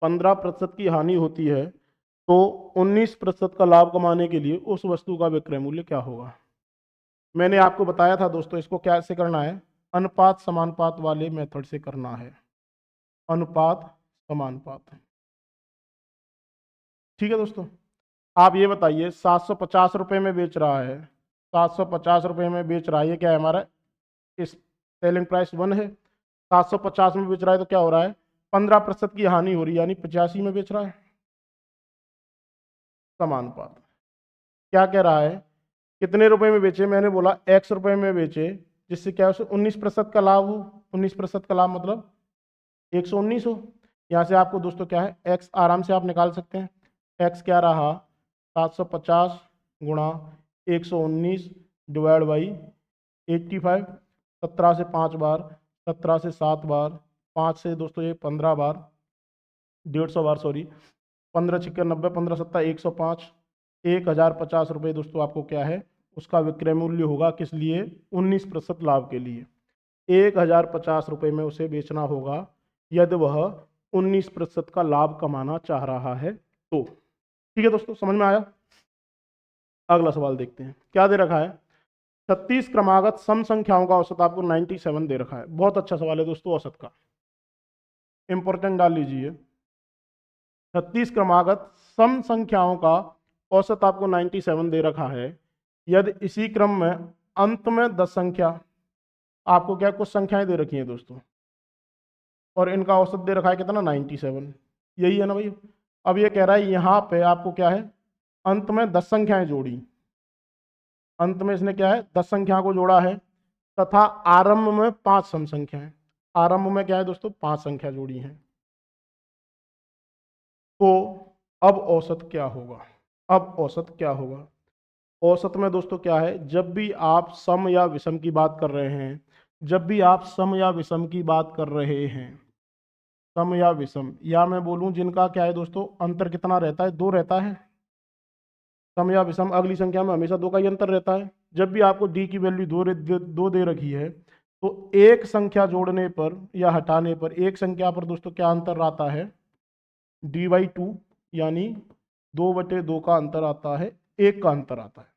15% की हानि होती है, तो 19% का लाभ कमाने के लिए उस वस्तु का विक्रय मूल्य क्या होगा। मैंने आपको बताया था दोस्तों, इसको कैसे करना है, अनुपात समानुपात वाले मेथड से करना है, अनुपात समानुपात। ठीक है दोस्तों, आप ये बताइए 750 रुपये में बेच रहा है, 750 रुपये में बेच रहा है, ये क्या है हमारा इस सेलिंग प्राइस 1 है। 750 में बेच रहा है तो क्या हो रहा है 15% की हानि हो रही है, यानी 85 में बेच रहा है। समानुपात क्या कह रहा है, कितने रुपए में बेचे, मैंने बोला x रुपए में बेचे, जिससे क्या है 19% का लाभ हो। 19% का लाभ मतलब 119 हो। यहाँ से आपको दोस्तों क्या है x आराम से आप निकाल सकते हैं। x क्या रहा 750 गुणा 119 डिवाइड बाई 85, 17 से 5 बार, 17 से 7 बार, 5 से दोस्तों ये 15 बार, 150 बार सॉरी, 15 छिक्के 90, 15 सत्ता 105, 1050 रुपये दोस्तों आपको क्या है उसका विक्रय मूल्य होगा, किस लिए 19% लाभ के लिए। 1050 रुपये में उसे बेचना होगा यदि वह 19% का लाभ कमाना चाह रहा है तो। ठीक है दोस्तों, समझ में आया? अगला सवाल देखते हैं, क्या दे रखा है? 36 क्रमागत सम संख्याओं का औसत आपको 97 दे रखा है। बहुत अच्छा सवाल है दोस्तों, औसत का इंपॉर्टेंट डाल लीजिए। 36 क्रमागत सम संख्याओं का औसत आपको 97 दे रखा है यदि इसी क्रम में अंत में 10 संख्या, आपको क्या कुछ संख्याएं दे रखी हैं दोस्तों, और इनका औसत दे रखा है कितना? 97। यही है ना भाई। अब ये कह रहा है यहाँ पे आपको क्या है, अंत में 10 संख्याएं जोड़ी, अंत में इसने क्या है 10 संख्या को जोड़ा है, तथा आरंभ में 5 सम संख्याएं, आरंभ में क्या है दोस्तों 5 संख्या जोड़ी हैं। तो अब औसत क्या होगा? अब औसत क्या होगा? औसत में दोस्तों क्या है, जब भी आप सम या विषम की बात कर रहे हैं, जब भी आप सम या विषम की बात कर रहे हैं, सम या विषम, या मैं बोलूं जिनका क्या है दोस्तों अंतर कितना रहता है? 2 रहता है। सम या विषम अगली संख्या में हमेशा 2 का ही अंतर रहता है। जब भी आपको डी की वैल्यू 2 दे रखी है तो एक संख्या जोड़ने पर या हटाने पर एक संख्या पर दोस्तों क्या अंतर आता है? d/2, यानी 2/2 का अंतर आता है, 1 का अंतर आता है।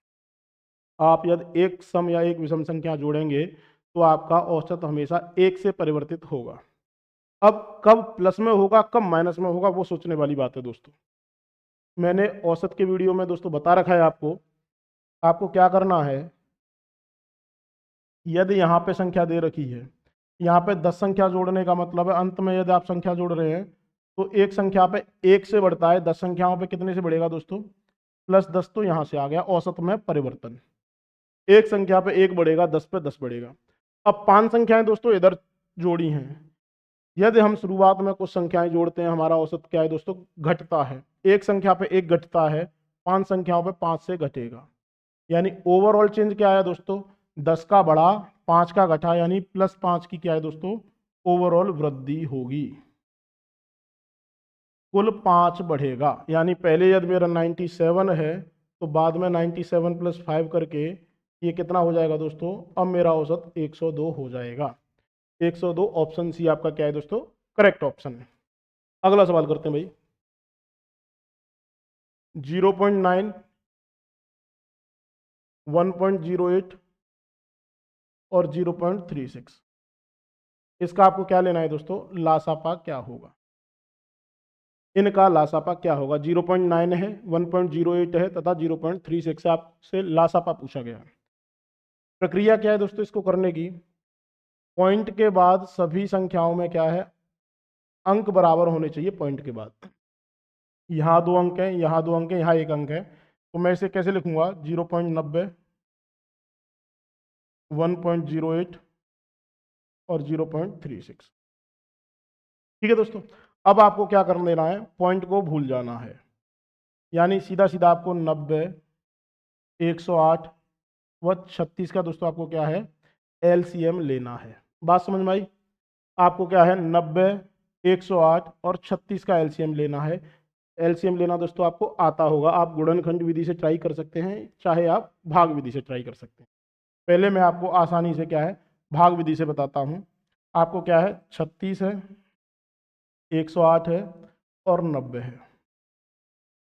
आप यदि एक सम या एक विषम संख्या जोड़ेंगे तो आपका औसत हमेशा 1 से परिवर्तित होगा। अब कब प्लस में होगा कब माइनस में होगा वो सोचने वाली बात है दोस्तों। मैंने औसत के वीडियो में दोस्तों बता रखा है आपको। आपको क्या करना है, यदि यहाँ पे संख्या दे रखी है, यहाँ पे 10 संख्या जोड़ने का मतलब है अंत में यदि आप संख्या जोड़ रहे हैं तो एक संख्या पे 1 से बढ़ता है, 10 संख्याओं पे कितने से बढ़ेगा दोस्तों? +10। तो यहाँ से आ गया औसत में परिवर्तन। एक संख्या पे 1 बढ़ेगा, 10 पे 10 बढ़ेगा। अब 5 संख्याएं दोस्तों इधर जोड़ी हैं, यदि हम शुरुआत में कुछ संख्याएं जोड़ते हैं हमारा औसत क्या है दोस्तों? घटता है। एक संख्या पे 1 घटता है, 5 संख्याओं पे 5 से घटेगा, यानी ओवरऑल चेंज क्या आया दोस्तों? 10 का बढ़ा 5 का घटा, यानी +5 की क्या है दोस्तों? ओवरऑल वृद्धि होगी। कुल 5 बढ़ेगा, यानी पहले यदि मेरा 97 है तो बाद में 97 + 5 करके ये कितना हो जाएगा दोस्तों? अब मेरा औसत 102 हो जाएगा। 102 ऑप्शन सी आपका क्या है दोस्तों? करेक्ट ऑप्शन है। अगला सवाल करते हैं भाई। 0.9, 1.08 और 0.36, इसका आपको क्या लेना है दोस्तों? लासापा क्या होगा? इनका लासापा क्या होगा? 0.9 है, 1.08 है तथा 0.36 से आपसे लासापा पूछा गया है। प्रक्रिया क्या है दोस्तों इसको करने की? पॉइंट के बाद सभी संख्याओं में क्या है? अंक बराबर होने चाहिए पॉइंट के बाद। यहाँ 2 अंक हैं, यहाँ 2 अंक हैं, यहाँ 1 अंक है, तो मैं इसे कैसे लिखूंगा? 0.90, 1.08 और 0.36। ठीक है दोस्तों, अब आपको क्या कर देना है? पॉइंट को भूल जाना है, यानी सीधा सीधा आपको 90, 108 व 36 का दोस्तों आपको क्या है? एलसीएम लेना है। बात समझ में आई? आपको क्या है? 90, 108 और 36 का एलसीएम लेना है। एलसीएम लेना दोस्तों आपको आता होगा, आप गुणनखंड विधि से ट्राई कर सकते हैं, चाहे आप भाग विधि से ट्राई कर सकते हैं। पहले मैं आपको आसानी से क्या है भाग विधि से बताता हूं। आपको क्या है? 36 है, 108 है और 90 है।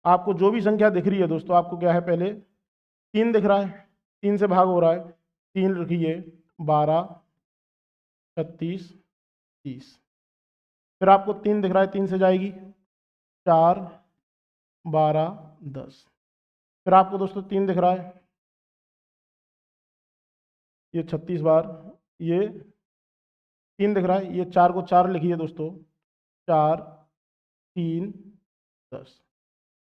आपको जो भी संख्या दिख रही है दोस्तों, आपको क्या है? पहले 3 दिख रहा है, 3 से भाग हो रहा है, 3 लिखिए, 12, 36, 30। फिर आपको 3 दिख रहा है, 3 से जाएगी 4, 12, 10। फिर आपको दोस्तों 3 दिख रहा है, ये 36 बार, ये 3 दिख रहा है, ये 4 को 4 लिखिए दोस्तों, 4, 3, 10।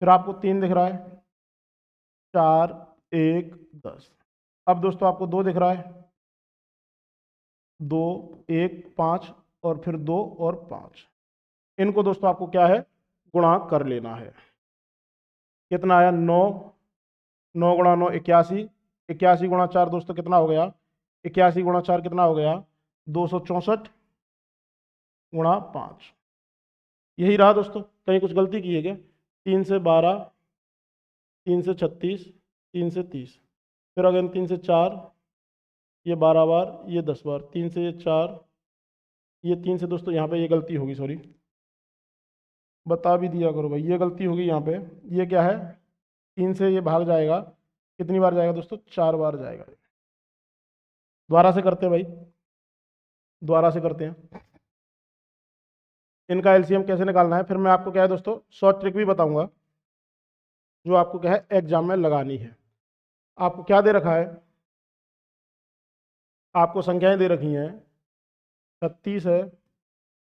फिर आपको 3 दिख रहा है, 4, 1, 10। अब दोस्तों आपको 2 दिख रहा है, 2, 1, 5 और फिर 2 और 5। इनको दोस्तों आपको क्या है? गुणा कर लेना है। कितना आया? 9, 9 × 9 81, 81 × 4 दोस्तों कितना हो गया? 81 × 4 कितना हो गया? 264 × 5। यही रहा दोस्तों, कहीं कुछ गलती की है क्या? 3 से 12, 3 से 36, 3 से 30, फिर अगेन 3 से 4, ये 12 बार, ये 10 बार, 3 से ये 4, ये 3 से दोस्तों यहाँ पे ये गलती होगी, सॉरी बता भी दिया करो भाई, ये गलती होगी यहाँ पे। ये क्या है, 3 से ये भाग जाएगा, कितनी बार जाएगा दोस्तों, 4 बार जाएगा। दोबारा से करते हैं भाई, दोबारा से करते हैं। इनका एलसीएम कैसे निकालना है, फिर मैं आपको क्या है दोस्तों शॉर्ट ट्रिक भी बताऊंगा, जो आपको क्या है एग्जाम में लगानी है। आपको क्या दे रखा है, आपको संख्याएं दे रखी हैं, 36 है,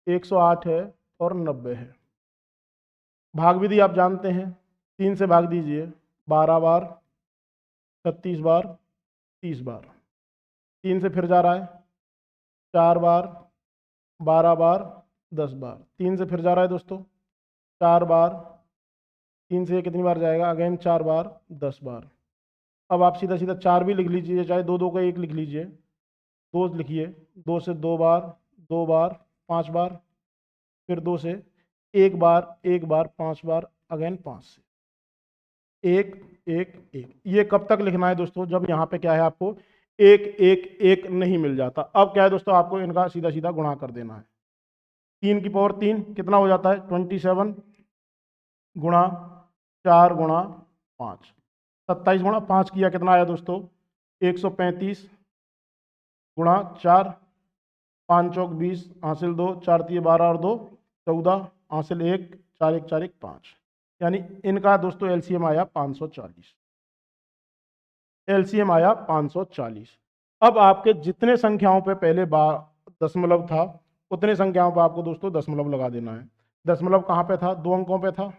108 है और 90 है। भाग विधि आप जानते हैं, 3 से भाग दीजिए, 12 बार, 36 बार, 30 बार, 3 से फिर जा रहा है, 4 बार, 12 बार, 10 बार, 3 से फिर जा रहा है दोस्तों, 4 बार, 3 से कितनी बार जाएगा, अगेन 4 बार, 10 बार। अब आप सीधा सीधा 4 भी लिख लीजिए, चाहे 2 2 का 1 लिख लीजिए, 2 लिखिए, 2 से 2 बार, 2 बार, 5 बार, फिर 2 से 1 बार, 1 बार, 5 बार, अगेन 5 से 1 1 1। ये कब तक लिखना है दोस्तों, जब यहाँ पे क्या है आपको 1 1 1 नहीं मिल जाता। अब क्या है दोस्तों, आपको इनका सीधा सीधा गुणा कर देना है। 3 की पावर 3 कितना हो जाता है, 27 गुणा 4 गुणा 5, 27 गुणा 5 किया, कितना आया दोस्तों 135 गुणा 4, 5 चौक 20, हासिल 2, 4 तिये 12 और 2 14, हासिल 1, 4 1 4 1 5, यानी इनका दोस्तों एलसीएम आया 540। एलसीएम आया 540। अब आपके जितने संख्याओं पे पहले दशमलव था, उतने संख्याओं पर आपको दोस्तों दशमलव लगा देना है। दशमलव कहाँ पे था, 2 अंकों पे था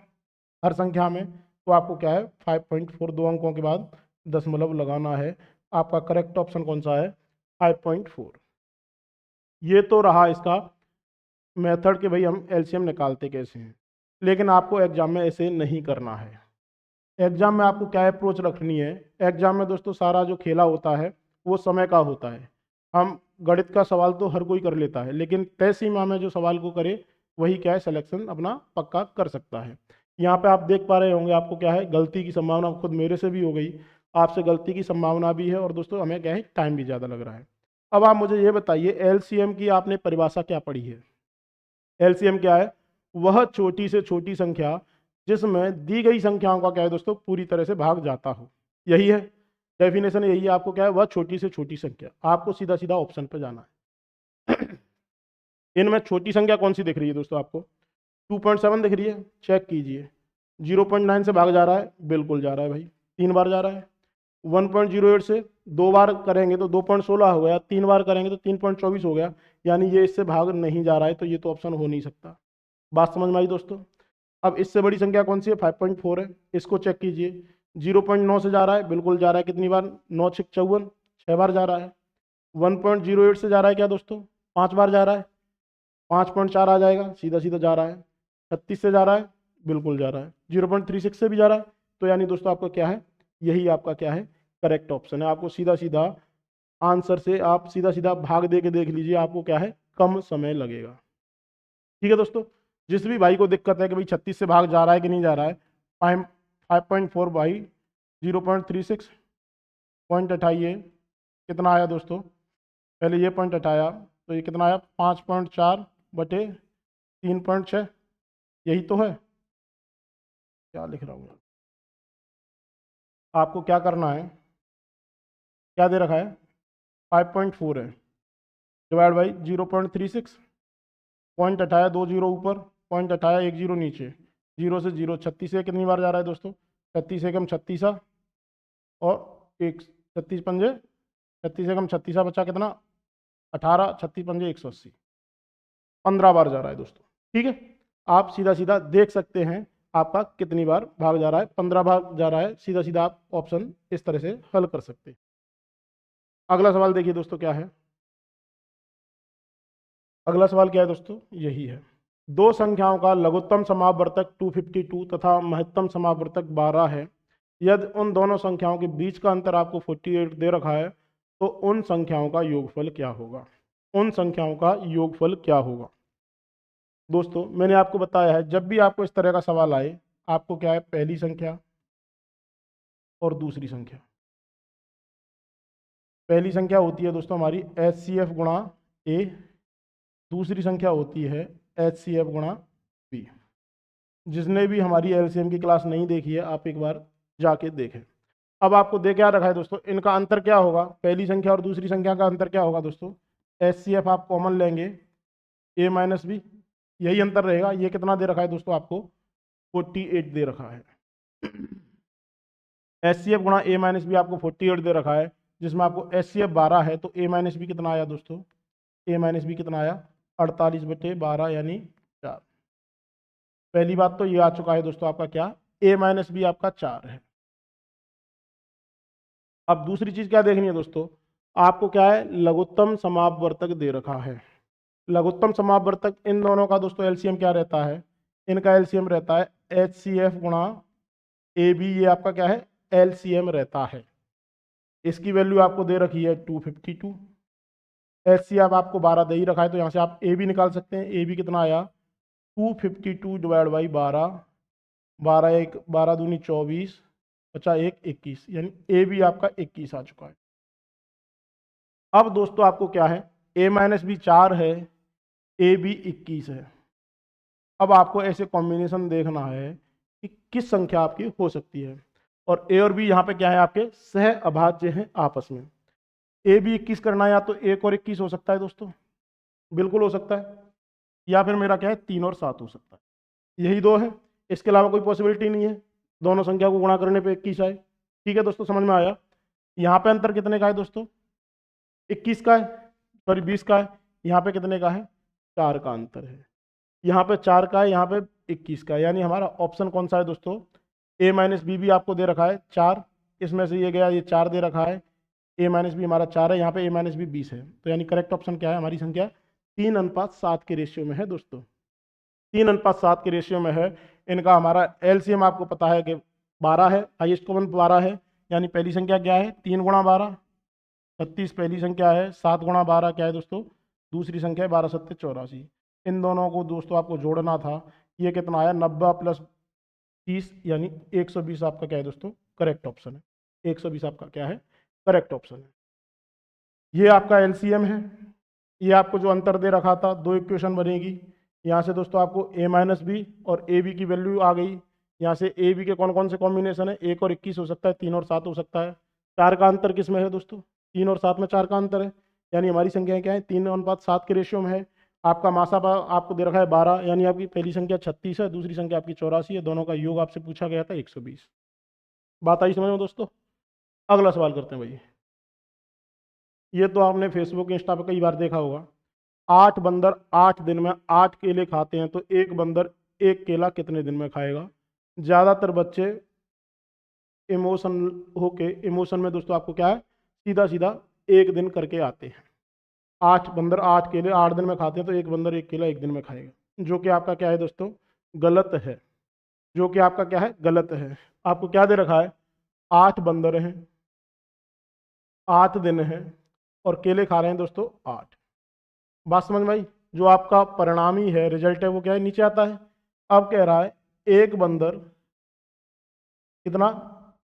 हर संख्या में, तो आपको क्या है 5.4, 2 अंकों के बाद दशमलव लगाना है। आपका करेक्ट ऑप्शन कौन सा है, 5.4। ये तो रहा इसका मेथड कि भाई हम एलसीएम निकालते कैसे हैं, लेकिन आपको एग्जाम में ऐसे नहीं करना है। एग्जाम में आपको क्या अप्रोच रखनी है, एग्जाम में दोस्तों सारा जो खेला होता है वो समय का होता है। हम गणित का सवाल तो हर कोई कर लेता है, लेकिन तय सीमा में जो सवाल को करे वही क्या है सिलेक्शन अपना पक्का कर सकता है। यहाँ पे आप देख पा रहे होंगे, आपको क्या है गलती की संभावना खुद मेरे से भी हो गई, आपसे गलती की संभावना भी है, और दोस्तों हमें क्या है टाइम भी ज़्यादा लग रहा है। अब आप मुझे ये बताइए एलसीएम की आपने परिभाषा क्या पढ़ी है। एलसीएम क्या है, वह छोटी से छोटी संख्या जिसमें दी गई संख्याओं का क्या है दोस्तों पूरी तरह से भाग जाता हो, यही है डेफिनेशन, यही है। आपको क्या है वह छोटी से छोटी संख्या, आपको सीधा सीधा ऑप्शन पे जाना है। इनमें छोटी संख्या कौन सी दिख रही है दोस्तों, आपको 2.7 दिख रही है, चेक कीजिए। 0.9 से भाग जा रहा है, बिल्कुल जा रहा है भाई, 3 बार जा रहा है। 1.08 से 2 बार करेंगे तो 2.16 हो गया, 3 बार करेंगे तो 3.24 हो गया, यानी ये इससे भाग नहीं जा रहा है, तो ये तो ऑप्शन हो नहीं सकता। बात समझ में आई दोस्तों। अब इससे बड़ी संख्या कौन सी है, 5.4 है, इसको चेक कीजिए। 0.9 से जा रहा है, बिल्कुल जा रहा है, कितनी बार, 9 6 54, 6 बार जा रहा है। 1.08 से जा रहा है क्या दोस्तों, 5 बार जा रहा है, 5.4 आ जाएगा, सीधा सीधा जा रहा है। 36 से जा रहा है, बिल्कुल जा रहा है। 0.36 से भी जा रहा है, तो यानी दोस्तों आपका क्या है, यही आपका क्या है करेक्ट ऑप्शन है। आपको सीधा सीधा आंसर से आप सीधा सीधा भाग दे के देख लीजिए, आपको क्या है कम समय लगेगा। ठीक है दोस्तों, जिस भी भाई को दिक्कत है कि भाई 36 से भाग जा रहा है कि नहीं जा रहा है, 5.4 बाई 0.36 पॉइंट हटाइए, कितना आया दोस्तों, पहले ये पॉइंट हटाया तो ये कितना आया, 5.4 बटे 3.6, यही तो है। क्या लिख रहा हूँ, आपको क्या करना है, क्या दे रखा है 5.4 है, डिवाइड बाई 0.36, पॉइंट हटाया 2 जीरो ऊपर, पॉइंट हटाया 1 जीरो नीचे, 0 से 0, 36 से कितनी बार जा रहा है दोस्तों, 36 एकम 36, और एक 36 पंजे 36 एकम 36 बचा कितना 18, 36 पंजे 180, 15 बार जा रहा है दोस्तों। ठीक है, आप सीधा सीधा देख सकते हैं आपका कितनी बार भाग जा रहा है, 15 बार जा रहा है, सीधा सीधा आप ऑप्शन इस तरह से हल कर सकते हैं। अगला सवाल देखिए दोस्तों क्या है, अगला सवाल क्या है दोस्तों, यही है। दो संख्याओं का लघुत्तम समावर्तक 252 तथा महत्तम समावर्तक 12 है। यदि उन दोनों संख्याओं के बीच का अंतर आपको 48 दे रखा है, तो उन संख्याओं का योगफल क्या होगा, उन संख्याओं का योगफल क्या होगा। दोस्तों मैंने आपको बताया है, जब भी आपको इस तरह का सवाल आए, आपको क्या है पहली संख्या और दूसरी संख्या, पहली संख्या होती है दोस्तों हमारी HCF गुणा A, दूसरी संख्या होती है HCF गुणा B। जिसने भी हमारी LCM की क्लास नहीं देखी है आप एक बार जाके देखें। अब आपको दे क्या रखा है दोस्तों, इनका अंतर क्या होगा, पहली संख्या और दूसरी संख्या का अंतर क्या होगा दोस्तों, HCF आप कॉमन लेंगे A माइनस बी, यही अंतर रहेगा। ये कितना दे रखा है दोस्तों आपको, 48 दे रखा है। HCF गुणा A माइनस बी आपको 48 दे रखा है, जिसमें आपको HCF 12 है, तो A माइनस बी कितना आया दोस्तों, A माइनस बी कितना आया 48/12 यानी 4। पहली बात तो ये आ चुका है दोस्तों आपका क्या, A माइनस बी आपका 4 है। अब दूसरी चीज क्या देखनी है दोस्तों, आपको क्या है, लघुत्तम समापवर्तक दे रखा है। लघुत्तम समापवर्तक इन दोनों का दोस्तों एलसीएम क्या रहता है, इनका एलसीएम रहता है HCF गुणा AB, ये आपका क्या है एलसीएम रहता है। इसकी वैल्यू आपको दे रखी है 252। HCF आपको 12 दे ही रखा है, तो यहाँ से आप AB निकाल सकते हैं। AB कितना आया 252 डिवाइड बाई 12, 12 1 12 दूनी 24, 50 1 21, यानी AB आपका 21 आ चुका है। अब दोस्तों आपको क्या है, A माइनस बी 4 है, AB 21 है। अब आपको ऐसे कॉम्बिनेशन देखना है कि किस संख्या आपकी हो सकती है, और A और B यहाँ पे क्या है आपके सह अभाज्य हैं आपस में। AB 21 करना है, या तो 1 और 21 हो सकता है दोस्तों, बिल्कुल हो सकता है, या फिर मेरा क्या है 3 और 7 हो सकता है, यही दो है, इसके अलावा कोई पॉसिबिलिटी नहीं है दोनों संख्या को गुणा करने पे 21 आए। ठीक है दोस्तों, समझ में आया। यहाँ पे अंतर कितने का है दोस्तों, 21 का है, सॉरी 20 का है। यहाँ पे कितने का है, 4 का अंतर है। यहाँ पे 4 का है, यहाँ पे 21 का है, यानी हमारा ऑप्शन कौन सा है दोस्तों, A माइनस बी भी आपको दे रखा है 4, इसमें से ये गया, ये 4 दे रखा है, A माइनस बी हमारा 4 है, यहाँ पे A माइनस बी 20 है, तो यानी करेक्ट ऑप्शन क्या है, हमारी संख्या 3:7 के रेशियो में है दोस्तों, 3:7 के रेशियो में है। इनका हमारा एलसीएम आपको पता है कि 12 है, हाईएस्ट कॉमन 12 है, यानी पहली संख्या क्या है 3 गुणा 12 36, पहली संख्या है 7 गुणा 12 क्या है दोस्तों, दूसरी संख्या है 12 7 84। इन दोनों को दोस्तों आपको जोड़ना था, ये कितना आया 90 + 30 यानी 120 आपका क्या है दोस्तों करेक्ट ऑप्शन है। 120 आपका क्या है करेक्ट ऑप्शन है। ये आपका एलसीएम है। ये आपको जो अंतर दे रखा था, दो इक्वेशन बनेगी, यहाँ से दोस्तों आपको A माइनस बी और AB की वैल्यू आ गई। यहाँ से AB के कौन कौन से कॉम्बिनेशन है, 1 और 21 हो सकता है, 3 और 7 हो सकता है। 4 का अंतर किस में है दोस्तों, 3 और 7 में 4 का अंतर है, यानी हमारी संख्या क्या है 3:7 के रेशियो में है। आपका मासा आपको दे रखा है 12, यानी आपकी पहली संख्या 36 है, दूसरी संख्या आपकी 84 है, दोनों का योग आपसे पूछा गया था 120। बात आई समझ में दोस्तों। अगला सवाल करते हैं भाई। ये तो आपने फेसबुक इंस्टा पे कई बार देखा होगा, 8 बंदर 8 दिन में 8 केले खाते हैं, तो एक बंदर एक केला कितने दिन में खाएगा। ज़्यादातर बच्चे इमोशन होके, इमोशन में दोस्तों आपको क्या है सीधा सीधा एक दिन करके आते हैं। 8 बंदर 8 केले 8 दिन में खाते हैं, तो एक बंदर एक केला एक दिन में खाएगा, जो कि आपका क्या है दोस्तों गलत है, जो कि आपका क्या है गलत है। आपको क्या दे रखा है, 8 बंदर हैं, 8 दिन है, और केले खा रहे हैं दोस्तों 8। बात समझ में आई। जो आपका परिणामी है, रिजल्ट है, वो क्या है नीचे आता है। अब कह रहा है एक बंदर कितना,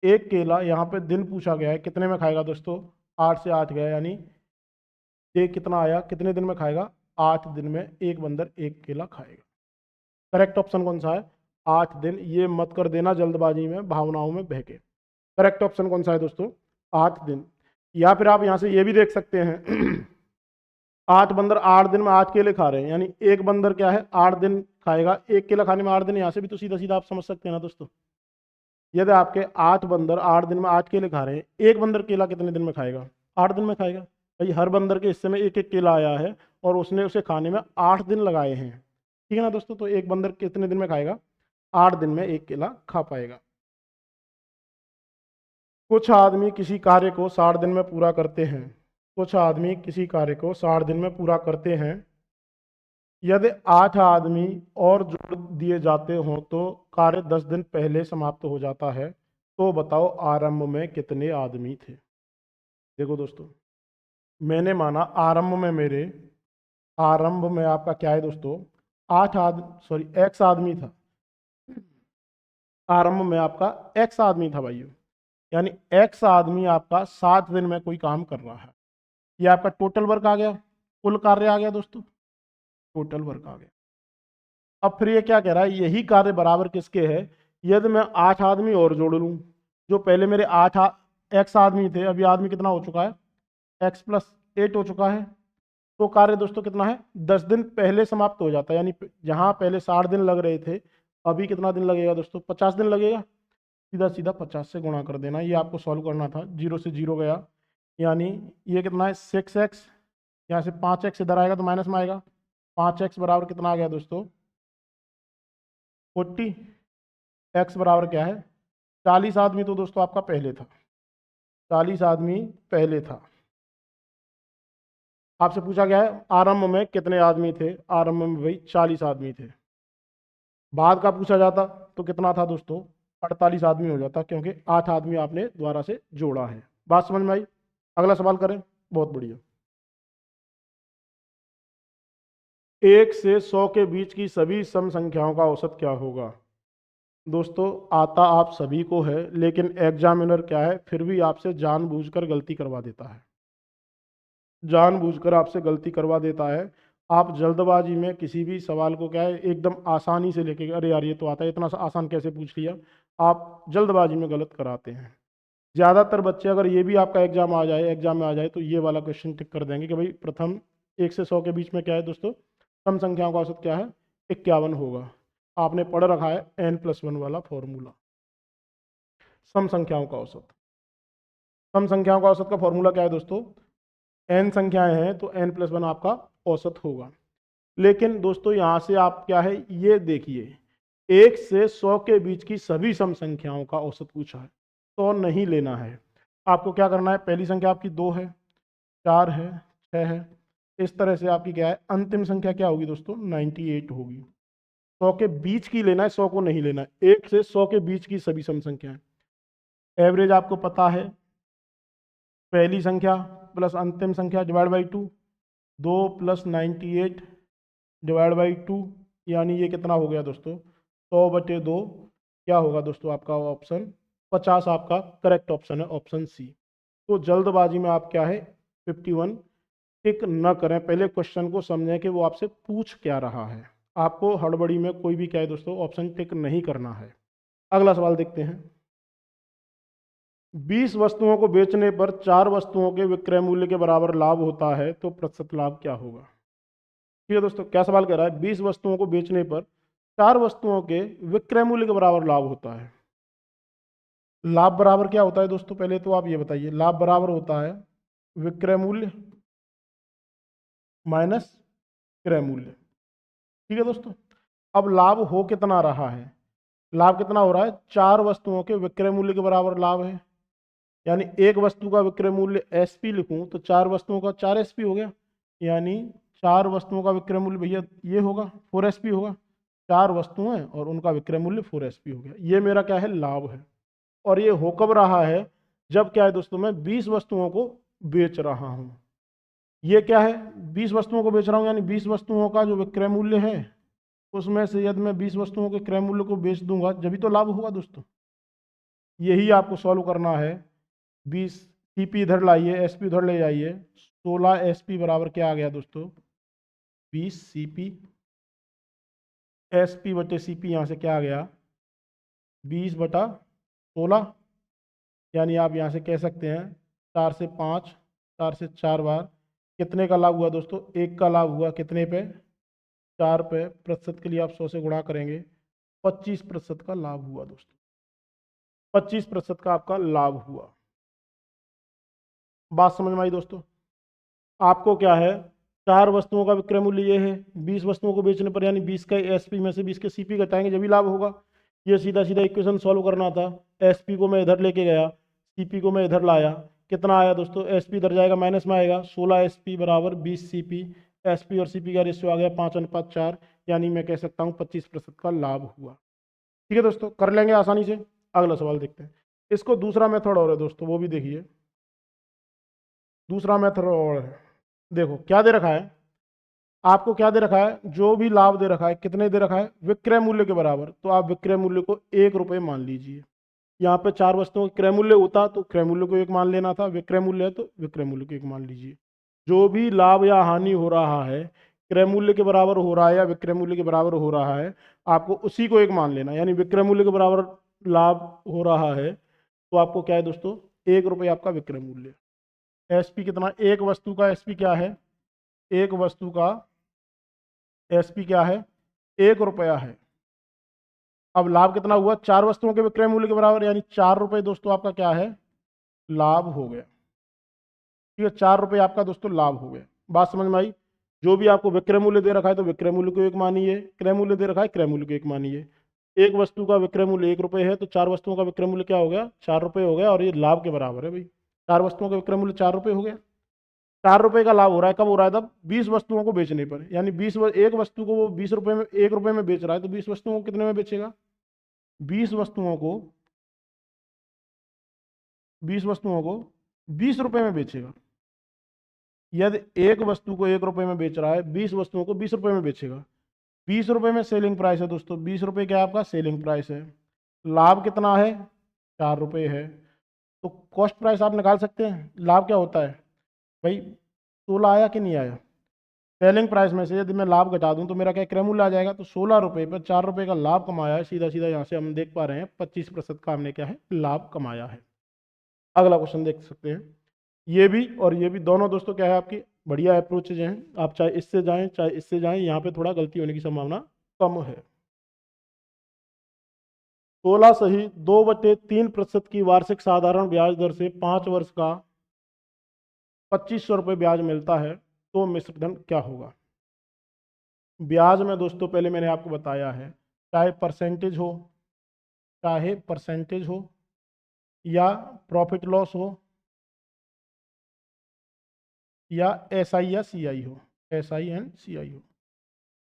एक केला, यहाँ पे दिन पूछा गया है कितने में खाएगा दोस्तों, 8 से 8 गया, यानी ये कितना आया, कितने दिन में खाएगा, 8 दिन में एक बंदर एक केला खाएगा। करेक्ट ऑप्शन कौन सा है, 8 दिन। ये मत कर देना जल्दबाजी में भावनाओं में बहके। करेक्ट ऑप्शन कौन सा है दोस्तों, 8 दिन। या फिर आप यहाँ से ये भी देख सकते हैं 8 बंदर 8 दिन में 8 केले खा रहे हैं, यानी एक बंदर क्या है 8 दिन खाएगा, एक केला खाने में 8 दिन, यहाँ से भी तो सीधा सीधा आप समझ सकते हैं ना दोस्तों। यदि आपके 8 बंदर 8 दिन में 8 केले खा रहे हैं, एक बंदर केला कितने दिन में खाएगा, 8 दिन में खाएगा। भाई हर बंदर के हिस्से में एक एक केला आया है, और उसने उसे खाने में 8 दिन लगाए हैं, ठीक है ना दोस्तों। तो एक बंदर कितने दिन में खाएगा, 8 दिन में एक केला खा पाएगा। कुछ आदमी किसी कार्य को 60 दिन में पूरा करते हैं, कुछ आदमी किसी कार्य को 60 दिन में पूरा करते हैं, यदि 8 आदमी और जोड़ दिए जाते हों तो कार्य 10 दिन पहले समाप्त हो जाता है, तो बताओ आरंभ में कितने आदमी थे। देखो दोस्तों, मैंने माना आरंभ में मेरे, आरंभ में आपका क्या है दोस्तों 8 आदमी था, आरंभ में आपका x आदमी था भाइयों। यानी x आदमी आपका 7 दिन में कोई काम कर रहा है। ये आपका टोटल वर्क आ गया, कुल कार्य आ गया दोस्तों, टोटल वर्क आ गया। अब फिर ये क्या कह रहा है, यही कार्य बराबर किसके है, यदि मैं 8 आदमी और जोड़ लूँ, जो पहले मेरे x आदमी थे, अभी आदमी कितना हो चुका है, x प्लस 8 हो चुका है। तो कार्य दोस्तों कितना है, 10 दिन पहले समाप्त हो जाता है। यानी जहाँ पहले 60 दिन लग रहे थे, अभी कितना दिन लगेगा दोस्तों, 50 दिन लगेगा। सीधा सीधा 50 से गुणा कर देना, ये आपको सॉल्व करना था। 0 से 0 गया, यानी ये कितना है 6x, यहाँ से 5x इधर आएगा तो माइनस में आएगा। 5x बराबर कितना आ गया दोस्तों, 40। x बराबर क्या है, 40 आदमी तो दोस्तों आपका पहले था, 40 आदमी पहले था। आपसे पूछा गया है आरंभ में कितने आदमी थे, आरंभ में भाई 40 आदमी थे। बाद का पूछा जाता तो कितना था दोस्तों, 48 आदमी हो जाता, क्योंकि 8 आदमी आपने दोबारा से जोड़ा है। बात समझ में आई? अगला सवाल करें। बहुत बढ़िया। 1 से 100 के बीच की सभी सम संख्याओं का औसत क्या होगा। दोस्तों आता आप सभी को है, लेकिन एग्जामिनर क्या है, फिर भी आपसे जानबूझकर गलती करवा देता है, जानबूझकर आपसे गलती करवा देता है। आप जल्दबाजी में किसी भी सवाल को क्या है एकदम आसानी से लेके, अरे यार ये तो आता है, इतना आसान कैसे पूछ लिया, आप जल्दबाजी में गलत कराते हैं। ज़्यादातर बच्चे अगर ये भी आपका एग्जाम में आ जाए तो ये वाला क्वेश्चन टिक कर देंगे कि भाई प्रथम 1 से 100 के बीच में क्या है दोस्तों, सम संख्याओं का औसत क्या है, 51 होगा। आपने पढ़ रखा है n+1 वाला फॉर्मूला, सम संख्याओं का औसत। सम संख्याओं का औसत का फॉर्मूला क्या है दोस्तों, n संख्याएं हैं तो n+1 आपका औसत होगा। लेकिन दोस्तों यहाँ से आप क्या है ये देखिए, 1 से 100 के बीच की सभी सम संख्याओं का औसत पूछा है, तो नहीं लेना है। आपको क्या करना है, पहली संख्या आपकी 2 है, 4 है, 6 है, इस तरह से आपकी क्या है अंतिम संख्या क्या होगी दोस्तों, 98 होगी। 100 के बीच की लेना है, 100 को नहीं लेना है। 1 से 100 के बीच की सभी सम संख्याएं, एवरेज आपको पता है, पहली संख्या प्लस अंतिम संख्या डिवाइड बाई 2, 2 + 98 डिवाइड बाई 2, यानी ये कितना हो गया दोस्तों, 100/2। क्या होगा दोस्तों आपका ऑप्शन 50 आपका करेक्ट ऑप्शन है, ऑप्शन सी। तो जल्दबाजी में आप क्या है 51 टिक न करें, पहले क्वेश्चन को समझें कि वो आपसे पूछ क्या रहा है। आपको हड़बड़ी में कोई भी क्या है दोस्तों ऑप्शन टिक नहीं करना है। अगला सवाल देखते हैं। 20 वस्तुओं को बेचने पर 4 वस्तुओं के विक्रय मूल्य के बराबर लाभ होता है, तो प्रतिशत लाभ क्या होगा। ठीक है दोस्तों, क्या सवाल कह रहा है, 20 वस्तुओं को बेचने पर 4 वस्तुओं के विक्रय मूल्य के बराबर लाभ होता है। लाभ बराबर क्या होता है दोस्तों, पहले तो आप ये बताइए, लाभ बराबर होता है विक्रय मूल्य माइनस क्रय मूल्य। ठीक है दोस्तों, अब लाभ हो कितना रहा है, लाभ कितना हो रहा है, 4 वस्तुओं के विक्रय मूल्य के बराबर लाभ है। यानी एक वस्तु का विक्रय मूल्य SP लिखूं तो 4 वस्तुओं का 4SP हो गया, यानी 4 वस्तुओं का विक्रय मूल्य भैया ये होगा 4SP होगा। 4 वस्तुएं और उनका विक्रय मूल्य 4SP हो गया, ये मेरा क्या है लाभ है। और ये हो कब रहा है, जब क्या है दोस्तों मैं 20 वस्तुओं को बेच रहा हूं। ये क्या है 20 वस्तुओं को बेच रहा हूं, यानी 20 वस्तुओं का जो विक्रय मूल्य है उसमें से यदि मैं 20 वस्तुओं के क्रय मूल्य को बेच दूंगा जब तो लाभ होगा दोस्तों। यही आपको सॉल्व करना है। 20 CP इधर लाइए, SP उधर ले जाइए, 16 SP बराबर क्या आ गया दोस्तों, 20 CP, SP/CP यहाँ से क्या आ गया 20/16। यानी आप यहाँ से कह सकते हैं 4 से 5, 4 से 4 बार कितने का लाभ हुआ दोस्तों, 1 का लाभ हुआ, कितने पे 4 पे। प्रतिशत के लिए आप 100 से गुणा करेंगे, 25% का लाभ हुआ दोस्तों, 25% का आपका लाभ हुआ। बात समझ में आई दोस्तों। आपको क्या है 4 वस्तुओं का विक्रय मूल्य ये है, 20 वस्तुओं को बेचने पर यानी 20 का SP में से 20 के CP घटाएंगे जब भी लाभ होगा। ये सीधा सीधा इक्वेशन सॉल्व करना था। SP को मैं इधर लेके गया, CP को मैं इधर लाया, कितना आया दोस्तों, SP इधर जाएगा माइनस में आएगा, 16 SP बराबर 20 CP। SP और CP का रेशियो आ गया 5:4, यानी मैं कह सकता हूँ 25% का लाभ हुआ। ठीक है दोस्तों, कर लेंगे आसानी से। अगला सवाल देखते हैं। इसको दूसरा मेथड और है दोस्तों, वो भी देखिए। दूसरा मेथड और है, देखो क्या दे रखा है आपको, क्या दे रखा है, जो भी लाभ दे रखा है कितने दे रखा है विक्रय मूल्य के बराबर, तो आप विक्रय मूल्य को 1 रुपये मान लीजिए। यहाँ पे 4 वस्तुओं का क्रय मूल्य होता तो क्रय मूल्य को 1 मान लेना था, विक्रय मूल्य है तो विक्रय मूल्य को 1 मान लीजिए। जो भी लाभ या हानि हो रहा है क्रय मूल्य के बराबर हो रहा है या विक्रय मूल्य के बराबर हो रहा है, आपको उसी को 1 मान लेना। यानी विक्रय मूल्य के बराबर लाभ हो रहा है तो आपको क्या है दोस्तों, 1 रुपये आपका विक्रय मूल्य। एसपी कितना, एक वस्तु का एसपी क्या है, एक वस्तु का एसपी क्या है, 1 रुपया है। अब लाभ कितना हुआ, 4 वस्तुओं के विक्रय मूल्य के बराबर, यानी 4 रुपये दोस्तों आपका क्या है, लाभ हो गया। ठीक है, 4 रुपये आपका दोस्तों लाभ हो गया। बात समझ में आई। जो भी आपको विक्रय मूल्य दे रखा है तो विक्रय मूल्य को 1 मानिए, क्रय मूल्य दे रखा है क्रय मूल्य को 1 मानिए। एक वस्तु का विक्रय मूल्य 1 रुपये है तो 4 वस्तुओं का विक्रय मूल्य क्या हो गया, 4 रुपये हो गया, और ये लाभ के बराबर है भाई। 4 वस्तुओं का विक्रय मूल्य 4 रुपये हो गया। 4 रुपये का लाभ हो रहा है, कब हो रहा है, तब 20 वस्तुओं को बेचने पर। यानी एक वस्तु को वो 20 रुपये में, 1 रुपये में बेच रहा है तो 20 वस्तुओं को कितने में बेचेगा, 20 वस्तुओं को 20 रुपये में बेचेगा। यदि एक वस्तु को 1 रुपये में बेच रहा है, 20 वस्तुओं को 20 रुपये में बेचेगा। 20 रुपये में सेलिंग प्राइस है दोस्तों, 20 रुपये क्या है आपका सेलिंग प्राइस है। लाभ कितना है, 4 रुपये है। तो कॉस्ट प्राइस आप निकाल सकते हैं। लाभ क्या होता है भाई, 16 आया कि नहीं आया। सेलिंग प्राइस में से यदि मैं लाभ घटा दूं तो मेरा क्या क्रय मूल्य आ जाएगा। तो 16 रुपये पर 4 रुपये का लाभ कमाया है। सीधा सीधा यहाँ से हम देख पा रहे हैं 25% का हमने क्या है लाभ कमाया है। अगला क्वेश्चन देख सकते हैं। ये भी और ये भी दोनों दोस्तों क्या है आपकी बढ़िया अप्रोचेज हैं। आप चाहे इससे जाएं चाहे इससे जाएं, यहाँ पे थोड़ा गलती होने की संभावना कम है। 16 सही 2/3% की वार्षिक साधारण ब्याज दर से 5 वर्ष का 2500 रुपये ब्याज मिलता है तो मिश्र धन क्या होगा। ब्याज में दोस्तों पहले मैंने आपको बताया है, चाहे परसेंटेज हो या प्रॉफिट लॉस हो या एसआई या सीआई हो, एसआई एंड सीआई हो।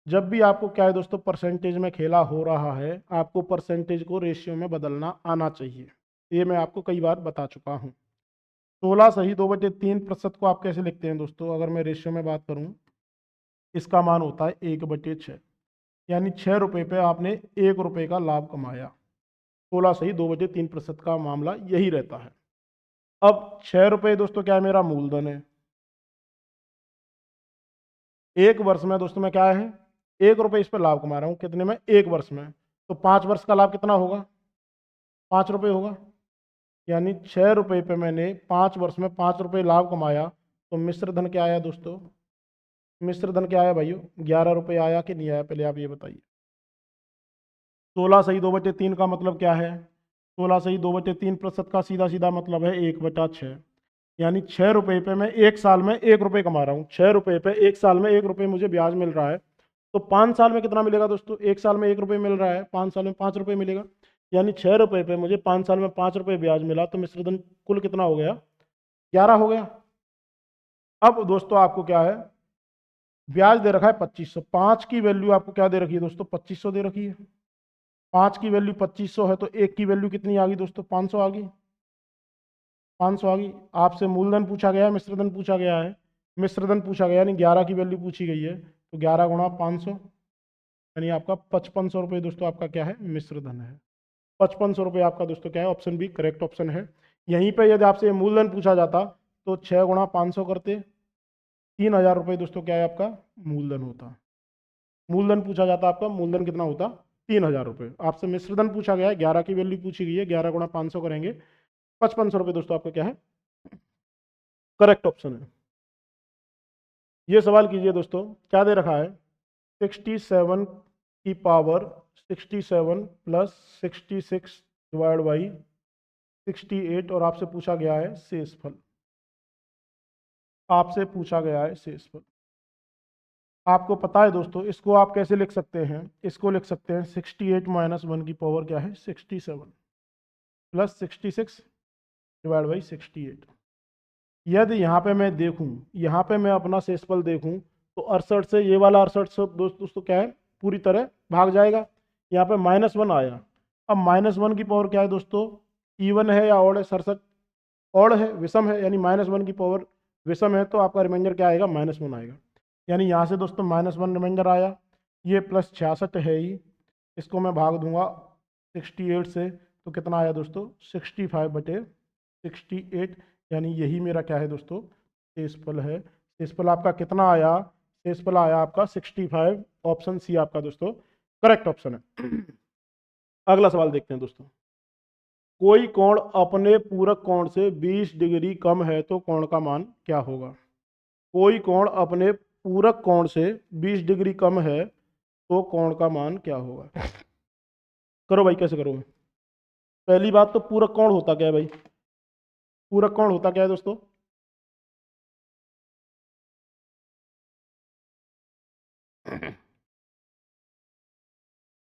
जब भी आपको क्या है दोस्तों परसेंटेज में खेला हो रहा है, आपको परसेंटेज को रेशियो में बदलना आना चाहिए। ये मैं आपको कई बार बता चुका हूँ। 16 सही 2/3% को आप कैसे लिखते हैं दोस्तों, अगर मैं रेशियो में बात करूँ, इसका मान होता है 1/6। यानी 6 रुपये पे आपने 1 रुपये का लाभ कमाया। 16 सही 2/3% का मामला यही रहता है। अब 6 रुपये दोस्तों क्या है, मेरा मूलधन है। एक वर्ष में दोस्तों मैं क्या है 1 रुपये इस पर लाभ कमा रहा हूँ। कितने में, 1 वर्ष में। तो 5 वर्ष का लाभ कितना होगा, 5 रुपये होगा। यानी 6 रुपये पे मैंने 5 वर्ष में 5 रुपये लाभ कमाया। तो मिश्र धन क्या आया दोस्तों, मिश्र धन क्या आया भाइयों, 11 रुपये आया कि नहीं आया, पहले आप ये बताइए। 16 सही 2/3 का मतलब क्या है, 16 सही 2/3% का सीधा सीधा मतलब है 1/6। यानी 6 रुपये पे मैं एक साल में 1 रुपये कमा रहा हूँ। 6 रुपये पे एक साल में 1 रुपये मुझे ब्याज मिल रहा है। तो 5 साल में कितना मिलेगा दोस्तों, एक साल में 1 रुपये मिल रहा है, 5 साल में 5 रुपये मिलेगा। यानी 6 रुपये पे मुझे 5 साल में 5 रुपये ब्याज मिला। तो मिश्र धन कुल कितना हो गया, 11 हो गया। अब दोस्तों आपको क्या है, ब्याज दे रखा है 2500। 5 की वैल्यू आपको क्या दे रखी है दोस्तों, 2500 दे रखी है। 5 की वैल्यू 2500 है तो 1 की वैल्यू कितनी आ गई दोस्तों, 500 आ गई। 500 आ गई। आपसे मूलधन पूछा गया है, मिश्रधन पूछा गया है। मिश्रधन पूछा गया यानी 11 की वैल्यू पूछी गई है। तो 11 गुणा 500 यानी आपका 5500 रुपये दोस्तों आपका क्या है मिश्रधन है। 5500 रुपये आपका दोस्तों क्या है, ऑप्शन बी करेक्ट ऑप्शन है। यहीं पे यदि आपसे मूलधन पूछा जाता तो 6 गुणा 500 करते, 3000 रुपये दोस्तों क्या है आपका मूलधन होता। मूलधन पूछा जाता आपका, मूलधन कितना होता 3000 रुपये। आपसे मिश्रधन पूछा गया है, 11 की वैल्यू पूछी गई है, 11 गुणा 500 करेंगे, 5500 रुपये दोस्तों आपका क्या है करेक्ट ऑप्शन है। ये सवाल कीजिए दोस्तों, क्या दे रखा है 67 की पावर 67 प्लस 66 डिवाइड बाई 68 और आपसे पूछा गया है शेषफल। आपसे पूछा गया है शेषफल। आपको पता है दोस्तों इसको आप कैसे लिख सकते हैं, इसको लिख सकते हैं 68 माइनस 1 की पावर क्या है 67 प्लस 66 डिवाइड बाई 68। यदि यहाँ पे मैं देखूँ, यहाँ पे मैं अपना शेषफल देखूँ तो 68 से ये वाला 68 से दोस्तों क्या है पूरी तरह भाग जाएगा। यहाँ पे -1 आया। अब -1 की पावर क्या है दोस्तों, इवन है या ऑड है, सरसक ऑड है, विषम है, यानी -1 की पावर विषम है। तो आपका रिमाइंडर क्या आएगा, -1 आएगा। यानी यहाँ से दोस्तों -1 रिमाइंडर आया। ये प्लस 66 है ही, इसको मैं भाग दूंगा 68 से तो कितना आया दोस्तों 65/68, यानी यही मेरा क्या है दोस्तों शेषफल है। शेषफल आपका कितना आया, शेषफल आया आपका 65। ऑप्शन सी आपका दोस्तों करेक्ट ऑप्शन है। अगला सवाल देखते हैं दोस्तों। कोई कोण अपने पूरक कोण से 20 डिग्री कम है तो कोण का मान क्या होगा। कोई कोण अपने पूरक कोण से 20 डिग्री कम है तो कोण का मान क्या होगा। करो भाई, कैसे करोगे। पहली बात तो पूरक कोण होता क्या है भाई, पूरक कोण होता क्या है दोस्तों।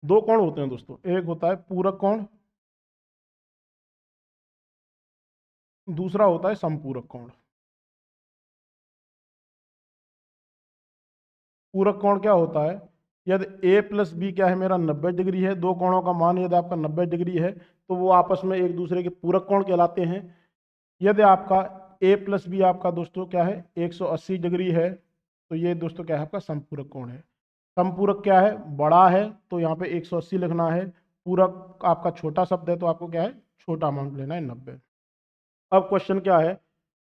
दो कोण होते हैं दोस्तों, एक होता है पूरक कोण, दूसरा होता है समपूरक कोण। पूरक कोण क्या होता है, यदि a प्लस बी क्या है मेरा 90 डिग्री है, दो कोणों का मान यदि आपका 90 डिग्री है तो वो आपस में एक दूसरे के पूरक कोण कहलाते हैं। यदि आपका a प्लस बी आपका दोस्तों क्या है 180 डिग्री है तो ये दोस्तों क्या है आपका समपूरक कोण है। समपूरक क्या है, बड़ा है तो यहाँ पे 180 लिखना है, पूरक आपका छोटा शब्द है तो आपको क्या है छोटा अमाउंट लेना है 90। अब क्वेश्चन क्या है,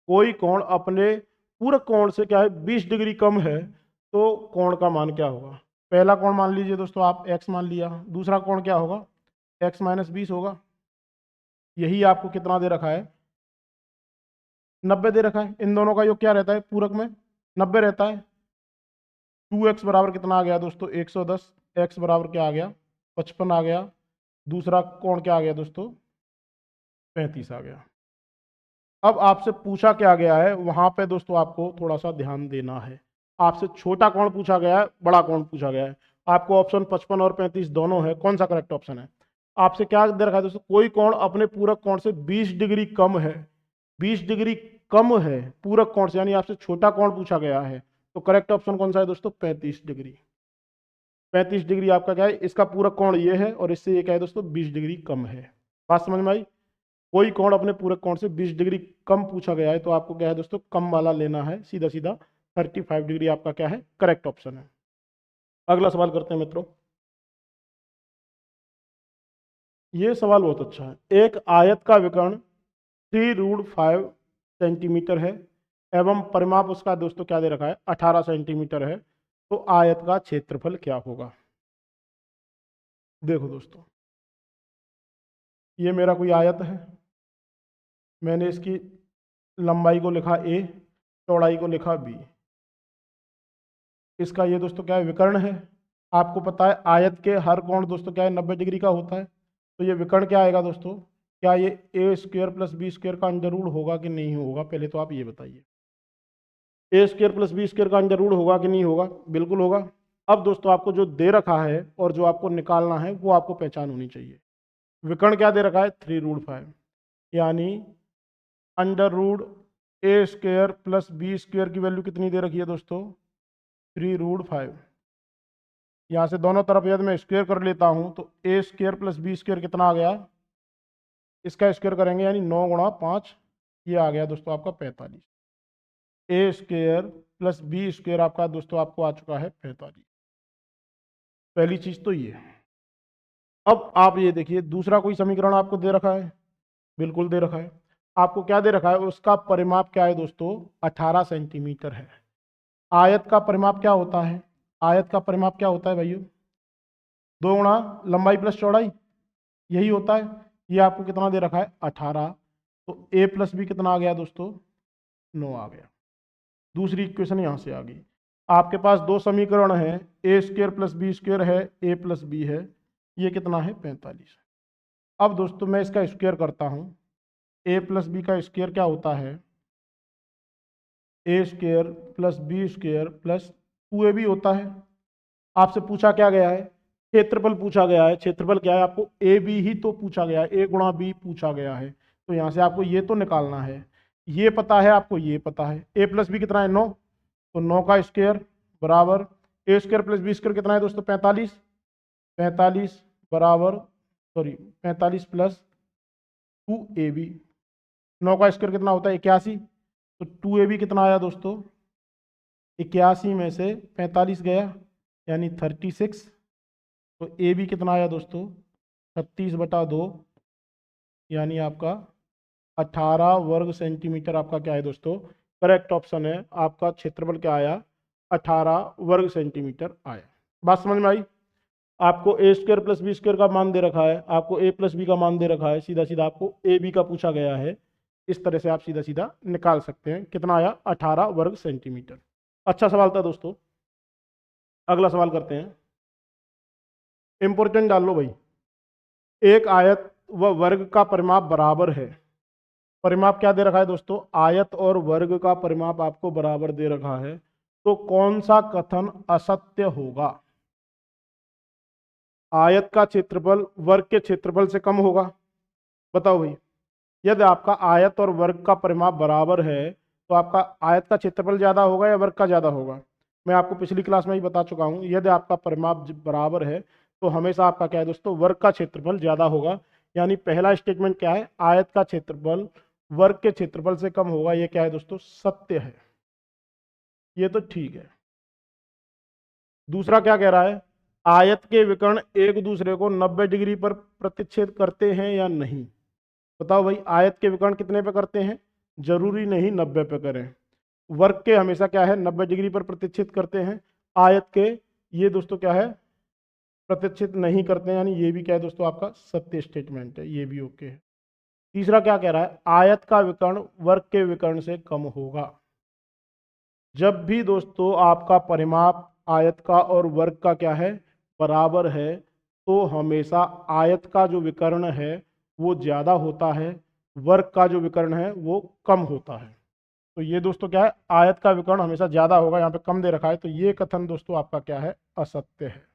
कोई कोण अपने पूरक कोण से क्या है 20 डिग्री कम है तो कोण का मान क्या होगा। पहला कोण मान लीजिए दोस्तों आप x मान लिया, दूसरा कोण क्या होगा x माइनस 20 होगा। यही आपको कितना दे रखा है 90 दे रखा है। इन दोनों का योग क्या रहता है पूरक में 90 रहता है। 2x बराबर कितना आ गया दोस्तों 110, x बराबर क्या आ गया 55 आ गया, दूसरा कोण क्या आ गया दोस्तों 35 आ गया। अब आपसे पूछा क्या गया है वहां पे दोस्तों आपको थोड़ा सा ध्यान देना है। आपसे छोटा कोण पूछा गया है, बड़ा कोण पूछा गया है। आपको ऑप्शन 55 और 35 दोनों है, कौन सा करेक्ट ऑप्शन है। आपसे क्या दे रखा है दोस्तों, कोई कोण अपने पूरक कोण से 20 डिग्री कम है, 20 डिग्री कम है पूरक कोण से, यानी आपसे छोटा कोण पूछा गया है। तो करेक्ट ऑप्शन कौन सा है दोस्तों 35 डिग्री। 35 डिग्री आपका क्या है, इसका पूरक कोण ये है और इससे ये क्या है दोस्तों 20 डिग्री कम है। बात समझ में आई। कोई कोण अपने पूरक कोण से 20 डिग्री कम पूछा गया है तो आपको क्या है दोस्तों कम वाला लेना है, सीधा सीधा 35 डिग्री आपका क्या है करेक्ट ऑप्शन है। अगला सवाल करते हैं मित्रों। ये सवाल बहुत अच्छा है। एक आयत का विकर्ण 3√5 सेंटीमीटर है एवं परिमाप उसका दोस्तों क्या दे रखा है 18 सेंटीमीटर है, तो आयत का क्षेत्रफल क्या होगा। देखो दोस्तों, ये मेरा कोई आयत है, मैंने इसकी लंबाई को लिखा a, चौड़ाई को लिखा b। इसका ये दोस्तों क्या है विकर्ण है। आपको पता है आयत के हर कोण दोस्तों क्या है 90 डिग्री का होता है, तो ये विकर्ण क्या आएगा दोस्तों, क्या ये ए स्क्वायर प्लस बी स्क्वायर का अंडर रूट होगा कि नहीं होगा, पहले तो आप ये बताइए। ए स्क्वायर प्लस बी स्क्वायर का अंडर रूट होगा कि नहीं होगा, बिल्कुल होगा। अब दोस्तों आपको जो दे रखा है और जो आपको निकालना है वो आपको पहचान होनी चाहिए। विकर्ण क्या दे रखा है 3√5, यानी अंडर रूट ए स्क्वायर प्लस बी स्क्वायर की वैल्यू कितनी दे रखी है दोस्तों 3√5। यहाँ से दोनों तरफ यदि मैं स्क्वायर कर लेता हूँ तो ए स्क्वायर प्लस बी स्क्वायर कितना आ गया, इसका स्क्वायर करेंगे यानी 9 गुणा 5, ये आ गया दोस्तों आपका 45। ए स्क्वायर प्लस बी स्क्वायर आपका दोस्तों आपको आ चुका है 45। पहली चीज तो ये। अब आप ये देखिए दूसरा कोई समीकरण आपको दे रखा है, बिल्कुल दे रखा है। आपको क्या दे रखा है, उसका परिमाप क्या है दोस्तों 18 सेंटीमीटर है। आयत का परिमाप क्या होता है, आयत का परिमाप क्या होता है भाइयों 2 गुणा लंबाई प्लस चौड़ाई, यही होता है। ये आपको कितना दे रखा है 18, तो a प्लस बी कितना आ गया दोस्तों 9 आ गया। दूसरी इक्वेशन यहाँ से आ गई। आपके पास दो समीकरण हैं, ए स्क्वायर प्लस बी स्क्वायर है, ए प्लस बी है, ये कितना है 45। अब दोस्तों मैं इसका स्क्वायर करता हूँ, ए प्लस बी का स्क्वायर क्या होता है A square plus B square plus 2ab होता है। आपसे पूछा क्या गया है, क्षेत्रफल पूछा गया है। क्षेत्रफल क्या है, आपको ए बी ही तो पूछा गया है, ए गुणा बी पूछा गया है, तो यहाँ से आपको ये तो निकालना है। ये पता है आपको, ये पता है ए प्लस बी कितना है 9, तो 9 का स्क्वायर बराबर ए स्क्वायर प्लस बी स्क्वायर कितना है दोस्तों 45, 45 बराबर 45 प्लस 2ab, 9 का स्क्वायर कितना होता है 81, तो 2ab कितना आया दोस्तों 81 में से 45 गया यानी 36, तो ए बी कितना आया दोस्तों 36/2, यानी आपका 18 वर्ग सेंटीमीटर आपका क्या है दोस्तों, करेक्ट ऑप्शन है। आपका क्षेत्रफल क्या आया, 18 वर्ग सेंटीमीटर आया। बात समझ में आई? आपको ए स्क्वायर प्लस बी स्क्वायर का मान दे रखा है, आपको ए प्लस बी का मान दे रखा है, सीधा सीधा आपको ए बी का पूछा गया है। इस तरह से आप सीधा सीधा निकाल सकते हैं। कितना आया, 18 वर्ग सेंटीमीटर। अच्छा सवाल था दोस्तों। अगला सवाल करते हैं, इंपोर्टेंट डाल लो भाई। एक आयत व वर्ग का परिमाप बराबर है। परिमाप क्या दे रखा है दोस्तों, आयत और वर्ग का परिमाप आपको बराबर दे रखा है, तो कौन सा कथन असत्य होगा? आयत का क्षेत्रफल वर्ग के क्षेत्रफल से कम होगा। बताओ भाई, यदि आपका आयत और वर्ग का परिमाप बराबर है तो आपका आयत का क्षेत्रफल ज्यादा होगा या वर्ग का ज्यादा होगा? मैं आपको पिछली क्लास में ही बता चुका हूं, यदि आपका परिमाप बराबर है तो हमेशा आपका क्या है दोस्तों, वर्ग का क्षेत्रफल ज्यादा होगा। यानी पहला स्टेटमेंट क्या है, आयत का क्षेत्रफल वर्ग के क्षेत्रफल से कम होगा, ये क्या है दोस्तों, सत्य है। ये तो ठीक है। दूसरा क्या कह रहा है, आयत के विकर्ण एक दूसरे को 90 डिग्री पर प्रतिच्छेद करते हैं या नहीं? बताओ भाई, आयत के विकर्ण कितने पे करते हैं? जरूरी नहीं 90 पे करें। वर्ग के हमेशा क्या है, 90 डिग्री पर प्रतिच्छेद करते हैं। आयत के ये दोस्तों क्या है, प्रतिच्छेद नहीं करते हैं। यानी ये भी क्या है दोस्तों, आपका सत्य स्टेटमेंट है, ये भी ओके है। तीसरा क्या कह रहा है, आयत का विकर्ण वर्ग के विकर्ण से कम होगा। जब भी दोस्तों आपका परिमाप आयत का और वर्ग का क्या है, बराबर है, तो हमेशा आयत का जो विकर्ण है वो ज्यादा होता है, वर्ग का जो विकर्ण है वो कम होता है। तो ये दोस्तों क्या है, आयत का विकर्ण हमेशा ज्यादा होगा, यहाँ पे कम दे रखा है, तो ये कथन दोस्तों आपका क्या है, असत्य है।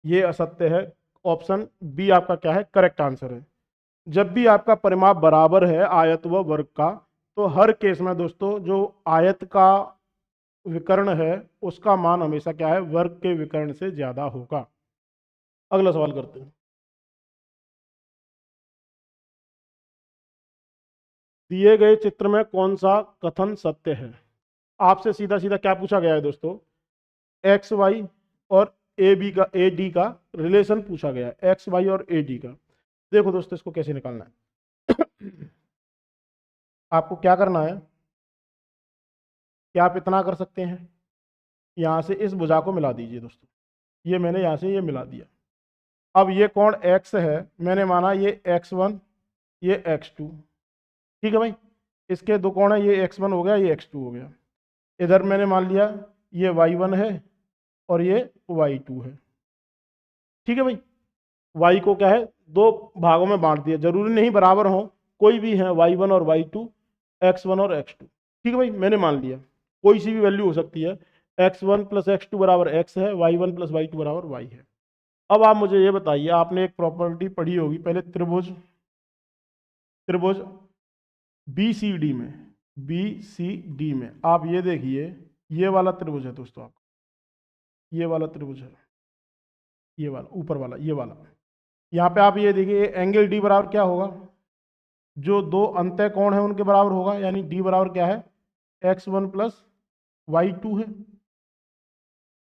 ये असत्य है। ऑप्शन बी आपका क्या है, करेक्ट आंसर है। जब भी आपका परिमाप बराबर है आयत व वर्ग का, तो हर केस में दोस्तों जो आयत का विकर्ण है उसका मान हमेशा क्या है, वर्ग के विकर्ण से ज्यादा होगा। अगला सवाल करते हैं, दिए गए चित्र में कौन सा कथन सत्य है? आपसे सीधा सीधा क्या पूछा गया है दोस्तों, एक्स वाई और ए बी का, ए डी का रिलेशन पूछा गया है, एक्स वाई और ए डी का। देखो दोस्तों, इसको कैसे निकालना है। आपको क्या करना है, क्या आप इतना कर सकते हैं, यहां से इस भुजा को मिला दीजिए दोस्तों। ये मैंने यहां से ये मिला दिया। अब ये कोण x है, मैंने माना ये x1, ये x2। ठीक है भाई, इसके दो कोण है, ये x1 हो गया, ये x2 हो गया। इधर मैंने मान लिया ये y1 है और ये y2 है। ठीक है भाई, y को क्या है, दो भागों में बांट दिया, जरूरी नहीं बराबर हो, कोई भी है y1 और y2, x1 और x2। ठीक है भाई, मैंने मान लिया कोई सी भी वैल्यू हो सकती है, x1 प्लस x2 बराबर x है, y1 प्लस y2 बराबर y है। अब आप मुझे ये बताइए, आपने एक प्रॉपर्टी पढ़ी होगी पहले, त्रिभुज, त्रिभुज बी सी डी में, बी सी डी में आप ये देखिए, ये वाला त्रिभुज है दोस्तों, आप ये वाला त्रिभुज है, ये वाला ऊपर वाला, ये वाला। यहाँ पे आप ये देखिए, एंगल डी बराबर क्या होगा, जो दो अंतः कोण है उनके बराबर होगा। यानी डी बराबर क्या है, x1 प्लस y2 है।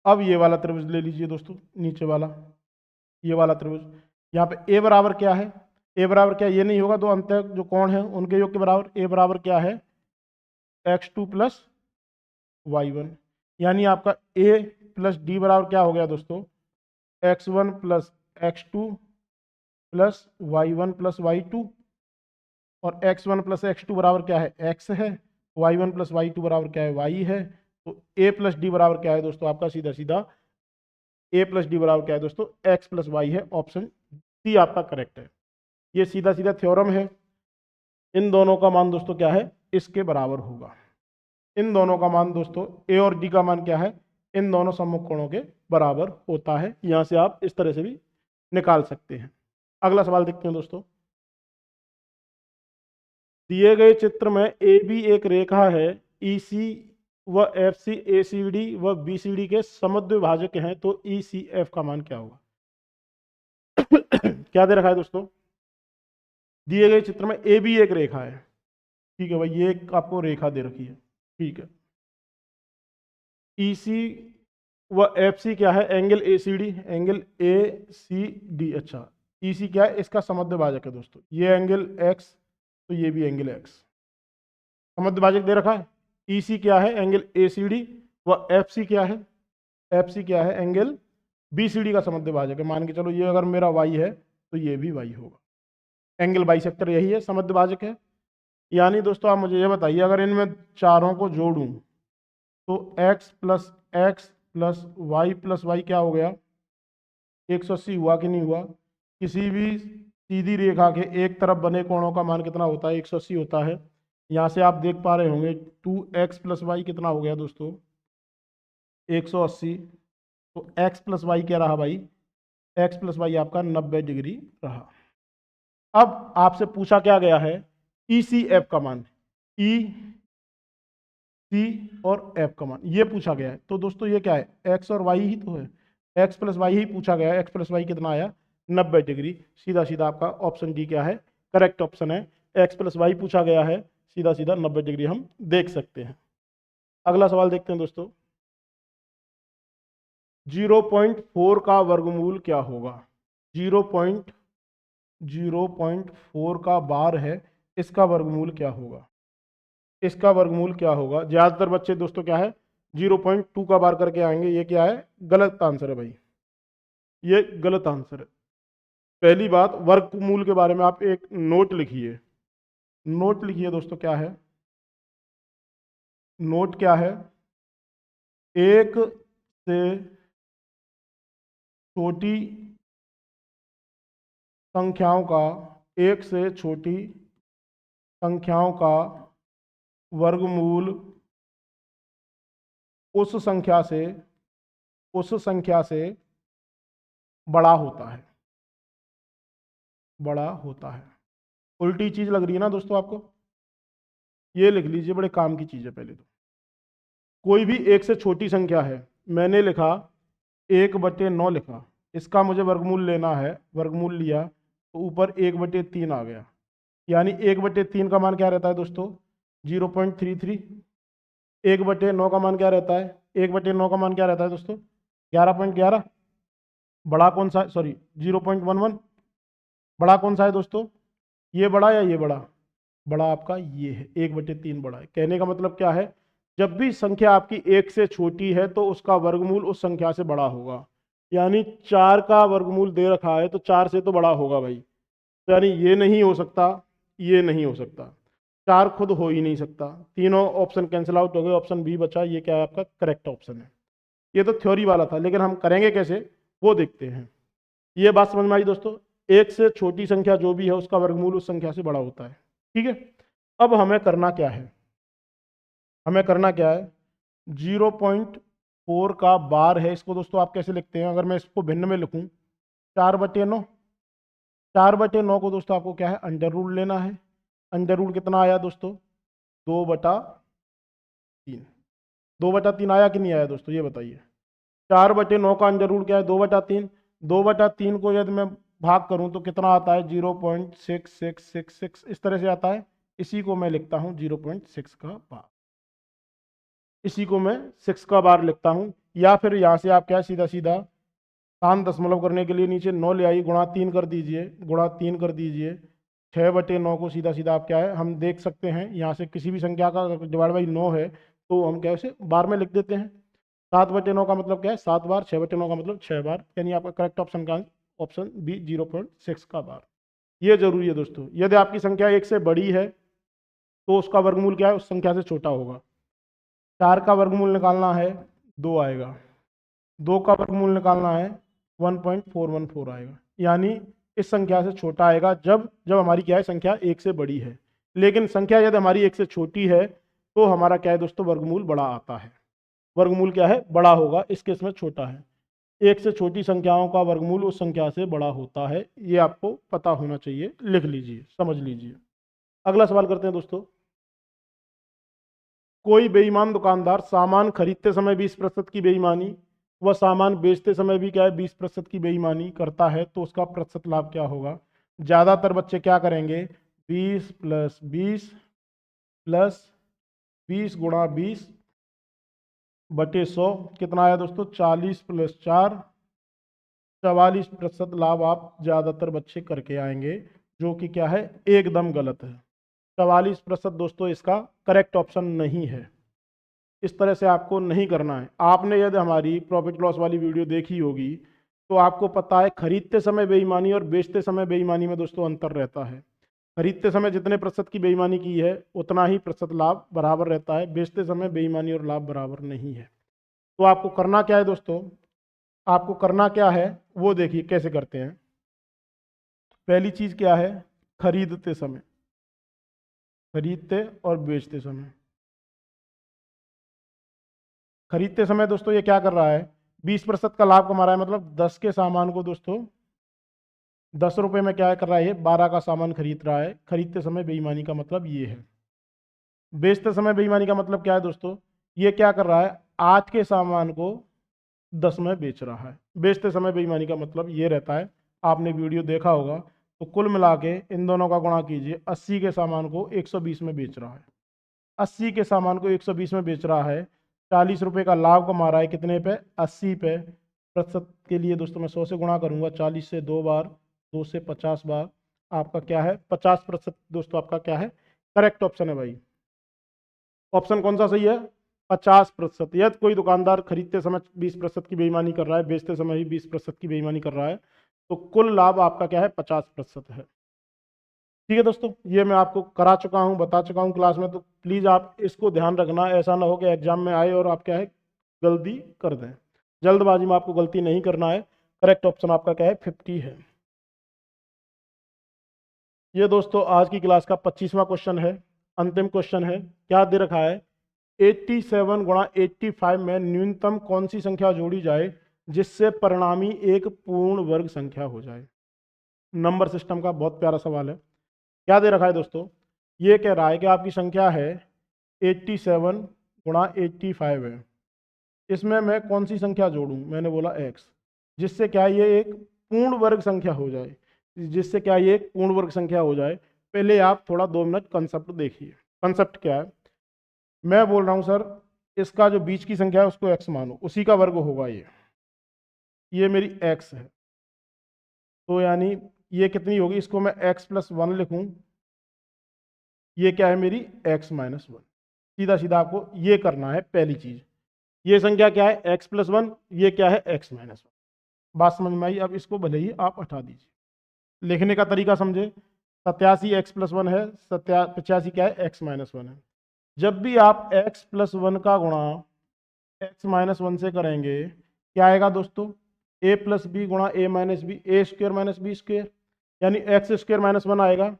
अब ये वाला त्रिभुज ले लीजिए दोस्तों, नीचे वाला, ये वाला त्रिभुज। यहाँ पे ए बराबर क्या है, ए बराबर क्या, ये नहीं होगा, दो अंत जो कोण है उनके योग के बराबर। ए बराबर क्या है, x2 प्लस y1। यानी आपका ए प्लस डी बराबर क्या हो गया दोस्तों, x1 plus x2 plus y1 plus y2। और x1 प्लस x2 बराबर क्या है, x है, y1 प्लस y2 बराबर क्या है, y है। तो a प्लस डी बराबर क्या है दोस्तों, आपका सीधा सीधा a प्लस डी बराबर क्या है दोस्तों, x प्लस y है। ऑप्शन सी आपका करेक्ट है। ये सीधा सीधा थ्योरम है। इन दोनों का मान दोस्तों क्या है, इसके बराबर होगा। इन दोनों का मान दोस्तों, ए और डी का मान क्या है, इन दोनों सम्मुख कोणों के बराबर होता है। यहां से आप इस तरह से भी निकाल सकते हैं। अगला सवाल देखते हैं दोस्तों, दिए गए चित्र में ए बी एक रेखा है, ई सी व एफ सी ए सी डी व बी सी डी के समद्विभाजक हैं, तो ई सी एफ का मान क्या होगा? क्या दे रखा है दोस्तों, दिए गए चित्र में ए बी एक रेखा है। ठीक है भाई, ये एक आपको रेखा दे रखी है। ठीक है, ई सी व एफ सी क्या है, angle A C D, angle A C D. अच्छा, EC क्या है, इसका समद्विभाजक है दोस्तों। ये एंगल x तो ये भी एंगल x, समद्विभाजक दे रखा है। EC क्या है, एंगल ACD, व FC क्या है, FC क्या है, एंगल BCD का समद्विभाजक है। मान के चलो ये अगर मेरा y है तो ये भी y होगा। एंगल बाइसेक्टर यही है, समद्विभाजक है। यानी दोस्तों आप मुझे ये बताइए, अगर इनमें चारों को जोड़ूं तो x plus Y plus Y क्या हो गया, 180 हुआ कि नहीं हुआ। किसी भी सीधी रेखा के एक तरफ बने कोणों का मान कितना होता है, 180 होता है। यहाँ से आप देख पा रहे होंगे 2x प्लस वाई कितना हो गया दोस्तों, 180। तो x प्लस वाई क्या रहा भाई, x प्लस वाई आपका 90 डिग्री रहा। अब आपसे पूछा क्या गया है, ECF का मान, ई सी और एफ का मान ये पूछा गया है। तो दोस्तों ये क्या है, एक्स और वाई ही तो है, एक्स प्लस वाई ही पूछा गया है। एक्स प्लस वाई कितना आया, 90 डिग्री। सीधा सीधा आपका ऑप्शन डी क्या है, करेक्ट ऑप्शन है। एक्स प्लस वाई पूछा गया है, सीधा सीधा 90 डिग्री हम देख सकते हैं। अगला सवाल देखते हैं दोस्तों, 0.4 का वर्गमूल क्या होगा। 0.4 का बार है, इसका वर्गमूल क्या होगा, इसका वर्गमूल क्या होगा। ज्यादातर बच्चे दोस्तों क्या है 0.2 का बार करके आएंगे, ये क्या है, गलत आंसर है भाई, ये गलत आंसर है। पहली बात, वर्गमूल के बारे में आप एक नोट लिखिए। नोट लिखिए दोस्तों, क्या है नोट, क्या है, एक से छोटी संख्याओं का, एक से छोटी संख्याओं का वर्गमूल उस संख्या से बड़ा होता है, बड़ा होता है। उल्टी चीज लग रही है ना दोस्तों आपको, ये लिख लीजिए, बड़े काम की चीज है। पहले तो कोई भी एक से छोटी संख्या है, मैंने लिखा 1/9 लिखा, इसका मुझे वर्गमूल लेना है, वर्गमूल लिया तो ऊपर 1/3 आ गया। यानी 1/3 का मान क्या रहता है दोस्तों, 0.33। 1/9 का मान क्या रहता है, 1/9 का मान क्या रहता है दोस्तों, 11.11। बड़ा कौन सा, सॉरी 0.11, बड़ा कौन सा है दोस्तों, ये बड़ा या ये बड़ा, बड़ा आपका ये है, 1/3 बड़ा है। कहने का मतलब क्या है, जब भी संख्या आपकी एक से छोटी है तो उसका वर्गमूल उस संख्या से बड़ा होगा। यानी 4 का वर्गमूल दे रखा है तो 4 से तो बड़ा होगा भाई। तो यानी ये नहीं हो सकता, ये नहीं हो सकता, 4 खुद हो ही नहीं सकता। तीनों ऑप्शन कैंसिल आउट हो गए, ऑप्शन बी बचा, ये क्या है आपका करेक्ट ऑप्शन है। ये तो थ्योरी वाला था, लेकिन हम करेंगे कैसे वो देखते हैं। ये बात समझ में आई दोस्तों, एक से छोटी संख्या जो भी है उसका वर्गमूल उस संख्या से बड़ा होता है। ठीक है, अब हमें करना क्या है, हमें करना क्या है, 0.4 का बार है, इसको दोस्तों आप कैसे लिखते हैं, अगर मैं इसको भिन्न में लिखूं, 4/9। 4/9 को दोस्तों आपको क्या है, अंडर रूल लेना है। अंडर रूल कितना आया दोस्तों, 2/3। 2/3 आया कि नहीं आया दोस्तों, ये बताइए। 4/9 का अंडर रूल क्या है, 2/3। 2/3 को यदि मैं भाग करूं तो कितना आता है, 0.6666, इस तरह से आता है। इसी को मैं लिखता हूं 0.6 का बार, इसी को मैं 6 का बार लिखता हूं। या फिर यहां से आप क्या, सीधा सीधा 7 दशमलव करने के लिए नीचे 9 ले आइए, गुणा 3 कर दीजिए, गुणा 3 कर दीजिए। 6/9 को सीधा सीधा आप क्या है, हम देख सकते हैं यहाँ से किसी भी संख्या का डिवाइड बाई 9 है तो हम क्या उसे बार में लिख देते हैं। 7/9 का मतलब क्या है, 7 बार, 6/9 का मतलब 6 बार। यानी आपका करेक्ट ऑप्शन का ऑप्शन बी 0.6 का बार। ये जरूरी है दोस्तों, यदि आपकी संख्या एक से बड़ी है तो उसका वर्गमूल क्या है, उस संख्या से छोटा होगा। 4 का वर्गमूल निकालना है, 2 आएगा। 2 का वर्गमूल निकालना है, 1.414 आएगा। यानी इस संख्या से छोटा आएगा जब जब हमारी क्या है, संख्या एक से बड़ी है। लेकिन संख्या यदि हमारी एक से छोटी है तो हमारा क्या है दोस्तों, वर्गमूल बड़ा आता है। वर्गमूल क्या है, बड़ा होगा, इस केस में छोटा है। एक से छोटी संख्याओं का वर्गमूल उस संख्या से बड़ा होता है, ये आपको पता होना चाहिए, लिख लीजिए, समझ लीजिए। अगला सवाल करते हैं दोस्तों, कोई बेईमान दुकानदार सामान खरीदते समय 20% की बेईमानी व सामान बेचते समय भी क्या है 20% की बेईमानी करता है, तो उसका प्रतिशत लाभ क्या होगा। ज्यादातर बच्चे क्या करेंगे, 20 + 20 + 20 × 20/100 कितना आया दोस्तों, 40 + 4 44% लाभ आप ज़्यादातर बच्चे करके आएंगे, जो कि क्या है, एकदम गलत है। 44% दोस्तों इसका करेक्ट ऑप्शन नहीं है। इस तरह से आपको नहीं करना है। आपने यदि हमारी प्रॉफिट लॉस वाली वीडियो देखी होगी तो आपको पता है खरीदते समय बेईमानी और बेचते समय बेईमानी में दोस्तों अंतर रहता है। खरीदते समय जितने प्रतिशत की बेईमानी की है उतना ही प्रतिशत लाभ बराबर रहता है, बेचते समय बेईमानी और लाभ बराबर नहीं है। तो आपको करना क्या है दोस्तों, आपको करना क्या है वो देखिए कैसे करते हैं। पहली चीज क्या है, खरीदते समय, खरीदते और बेचते समय। खरीदते समय दोस्तों ये क्या कर रहा है, 20% का लाभ कमा रहा है, मतलब 10 के सामान को दोस्तों 10 रुपए में क्या कर रहा है, ये 12 का सामान खरीद रहा है। खरीदते समय बेईमानी का मतलब ये है। बेचते समय बेईमानी का मतलब क्या है दोस्तों, ये क्या कर रहा है, 8 के सामान को 10 में बेच रहा है। बेचते समय बेईमानी का मतलब ये रहता है। आपने वीडियो देखा होगा, तो कुल मिला के इन दोनों का गुणा कीजिए। 80 के सामान को 120 में बेच रहा है, 80 के सामान को 120 में बेच रहा है, 40 रुपए का लाभ कमा रहा है, कितने पे, 80 पे। प्रतिशत के लिए दोस्तों मैं 100 से गुणा करूंगा, 40 से 2 बार, 2 से 50 बार, आपका क्या है, 50% दोस्तों आपका क्या है, करेक्ट ऑप्शन है भाई। ऑप्शन कौन सा सही है, 50%। यदि कोई दुकानदार खरीदते समय 20% की बेईमानी कर रहा है, बेचते समय ही 20% की बेईमानी कर रहा है, तो कुल लाभ आपका क्या है, 50% है। ठीक है दोस्तों, ये मैं आपको करा चुका हूँ, बता चुका हूँ क्लास में, तो प्लीज़ आप इसको ध्यान रखना। ऐसा ना हो कि एग्जाम में आए और आप क्या है, गलती कर दें। जल्दबाजी में आपको गलती नहीं करना है। करेक्ट ऑप्शन आपका क्या है, 50 है। ये दोस्तों आज की क्लास का 25वां क्वेश्चन है, अंतिम क्वेश्चन है। क्या दे रखा है, 87 गुणा 85 में न्यूनतम कौन सी संख्या जोड़ी जाए जिससे परिणामी एक पूर्ण वर्ग संख्या हो जाए। नंबर सिस्टम का बहुत प्यारा सवाल है। क्या दे रखा है दोस्तों, ये कह रहा है कि आपकी संख्या है 87 गुणा 85 है, इसमें मैं कौन सी संख्या जोड़ूं, मैंने बोला x, जिससे क्या ये एक पूर्ण वर्ग संख्या हो जाए, जिससे क्या ये एक पूर्ण वर्ग संख्या हो जाए। पहले आप थोड़ा 2 मिनट कंसेप्ट देखिए। कंसेप्ट क्या है, मैं बोल रहा हूं सर इसका जो बीच की संख्या है उसको x मानो, उसी का वर्ग होगा ये मेरी x है, तो यानी ये कितनी होगी, इसको मैं x+1 लिखूं, ये क्या है मेरी x-1। सीधा सीधा आपको ये करना है। पहली चीज, ये संख्या क्या है, x+1, ये क्या है, x-1। बात समझ में आई। अब इसको भले ही आप हटा दीजिए, लिखने का तरीका समझे। 87 x+1 है, 85 क्या है, x-1 है। जब भी आप x+1 का गुणा x-1 से करेंगे, क्या आएगा दोस्तों, a+b गुणा a-b, a² - b², यानी x² - 1 आएगा।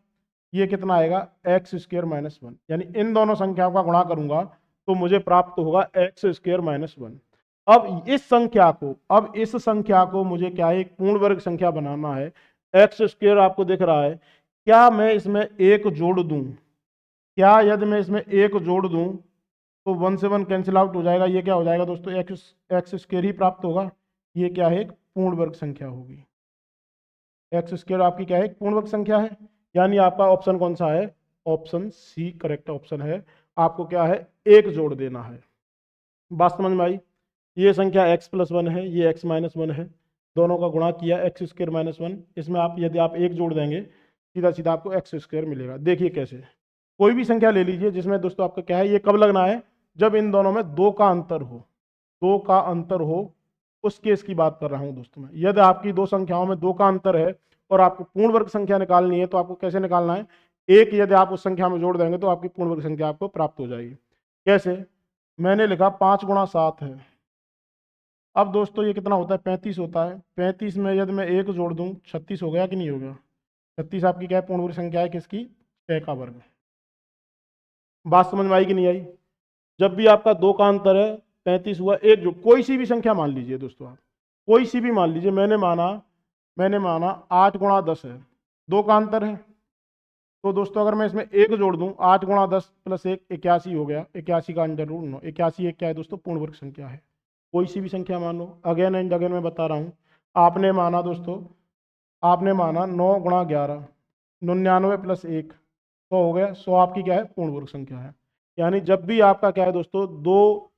ये कितना आएगा, x² - 1, यानी इन दोनों संख्याओं का गुणा करूंगा तो मुझे प्राप्त होगा x² - 1। अब इस संख्या को मुझे क्या है, एक पूर्ण वर्ग संख्या बनाना है। x² आपको दिख रहा है, क्या मैं इसमें एक जोड़ दूं, क्या यदि मैं इसमें एक जोड़ दूं तो 1 से 1 कैंसिल आउट हो जाएगा। ये क्या हो जाएगा दोस्तों, x² ही प्राप्त होगा। ये क्या है, एक पूर्ण वर्ग संख्या होगी। x² आपकी क्या है, एक पूर्ण वर्ग संख्या है, यानी आपका ऑप्शन कौन सा है, ऑप्शन सी करेक्ट ऑप्शन है। आपको क्या है, एक जोड़ देना है। बात समझ में आई। ये संख्या x+1 है, ये x-1 है, दोनों का गुणा किया x² - 1। इसमें आप यदि आप एक जोड़ देंगे, सीधा सीधा आपको x² मिलेगा। देखिए कैसे, कोई भी संख्या ले लीजिए जिसमें दोस्तों आपका क्या है, ये कब लगना है, जब इन दोनों में 2 का अंतर हो, 2 का अंतर हो, उस केस की बात कर रहा हूं दोस्तों मैं। यदि आपकी दो संख्याओं में 2 का अंतर है और आपको पूर्ण वर्ग संख्या निकालनी है, तो आपको कैसे निकालना है, एक यदि आप उस संख्या में जोड़ देंगे तो आपकी पूर्ण वर्ग संख्या आपको प्राप्त हो जाएगी। कैसे, मैंने लिखा 5 गुणा 7 है। अब दोस्तों ये कितना होता है, 35 होता है। 35 में यदि मैं एक जोड़ दूं, 36 हो गया कि नहीं हो गया। 36 आपकी क्या है, पूर्ण वर्ग संख्या है, किसकी, 6 का वर्ग। बात समझ में आई कि नहीं आई। जब भी आपका 2 का अंतर है, 35 हुआ, एक जो कोई सी भी संख्या मान लीजिए दोस्तों, आप कोई सी भी मान लीजिए। मैंने माना 8 गुणा 10 है, 2 का अंतर है। तो दोस्तों अगर मैं इसमें एक जोड़ दूं, 8 गुणा 10 + 1 81 हो गया। 81 का √9, 81 एक क्या है दोस्तों, पूर्ण वर्ग संख्या है। कोई सी भी संख्या मान लो, अगेन एंड अगेन मैं बता रहा हूँ। आपने माना दोस्तों, आपने माना 9 गुणा 11, 99 + 1, 100 हो गया। 100 आपकी क्या है, पूर्ण वर्ग संख्या है। यानी जब भी आपका क्या है दोस्तों, दो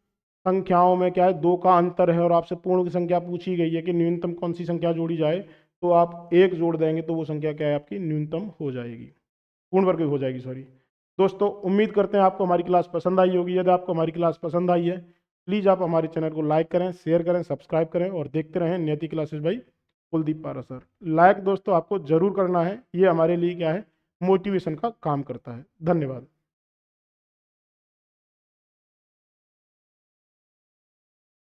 संख्याओं में क्या है, 2 का अंतर है और आपसे पूर्ण की संख्या पूछी गई है कि न्यूनतम कौन सी संख्या जोड़ी जाए, तो आप 1 जोड़ देंगे तो वो संख्या क्या है आपकी न्यूनतम हो जाएगी, पूर्ण वर्ग हो जाएगी, सॉरी। दोस्तों उम्मीद करते हैं आपको हमारी क्लास पसंद आई होगी। यदि आपको हमारी क्लास पसंद आई है, प्लीज़ आप हमारे चैनल को लाइक करें, शेयर करें, सब्सक्राइब करें और देखते रहें नियति क्लासेस बाई कुलदीप पारा सर। लाइक दोस्तों आपको जरूर करना है, ये हमारे लिए क्या है, मोटिवेशन का काम करता है। धन्यवाद।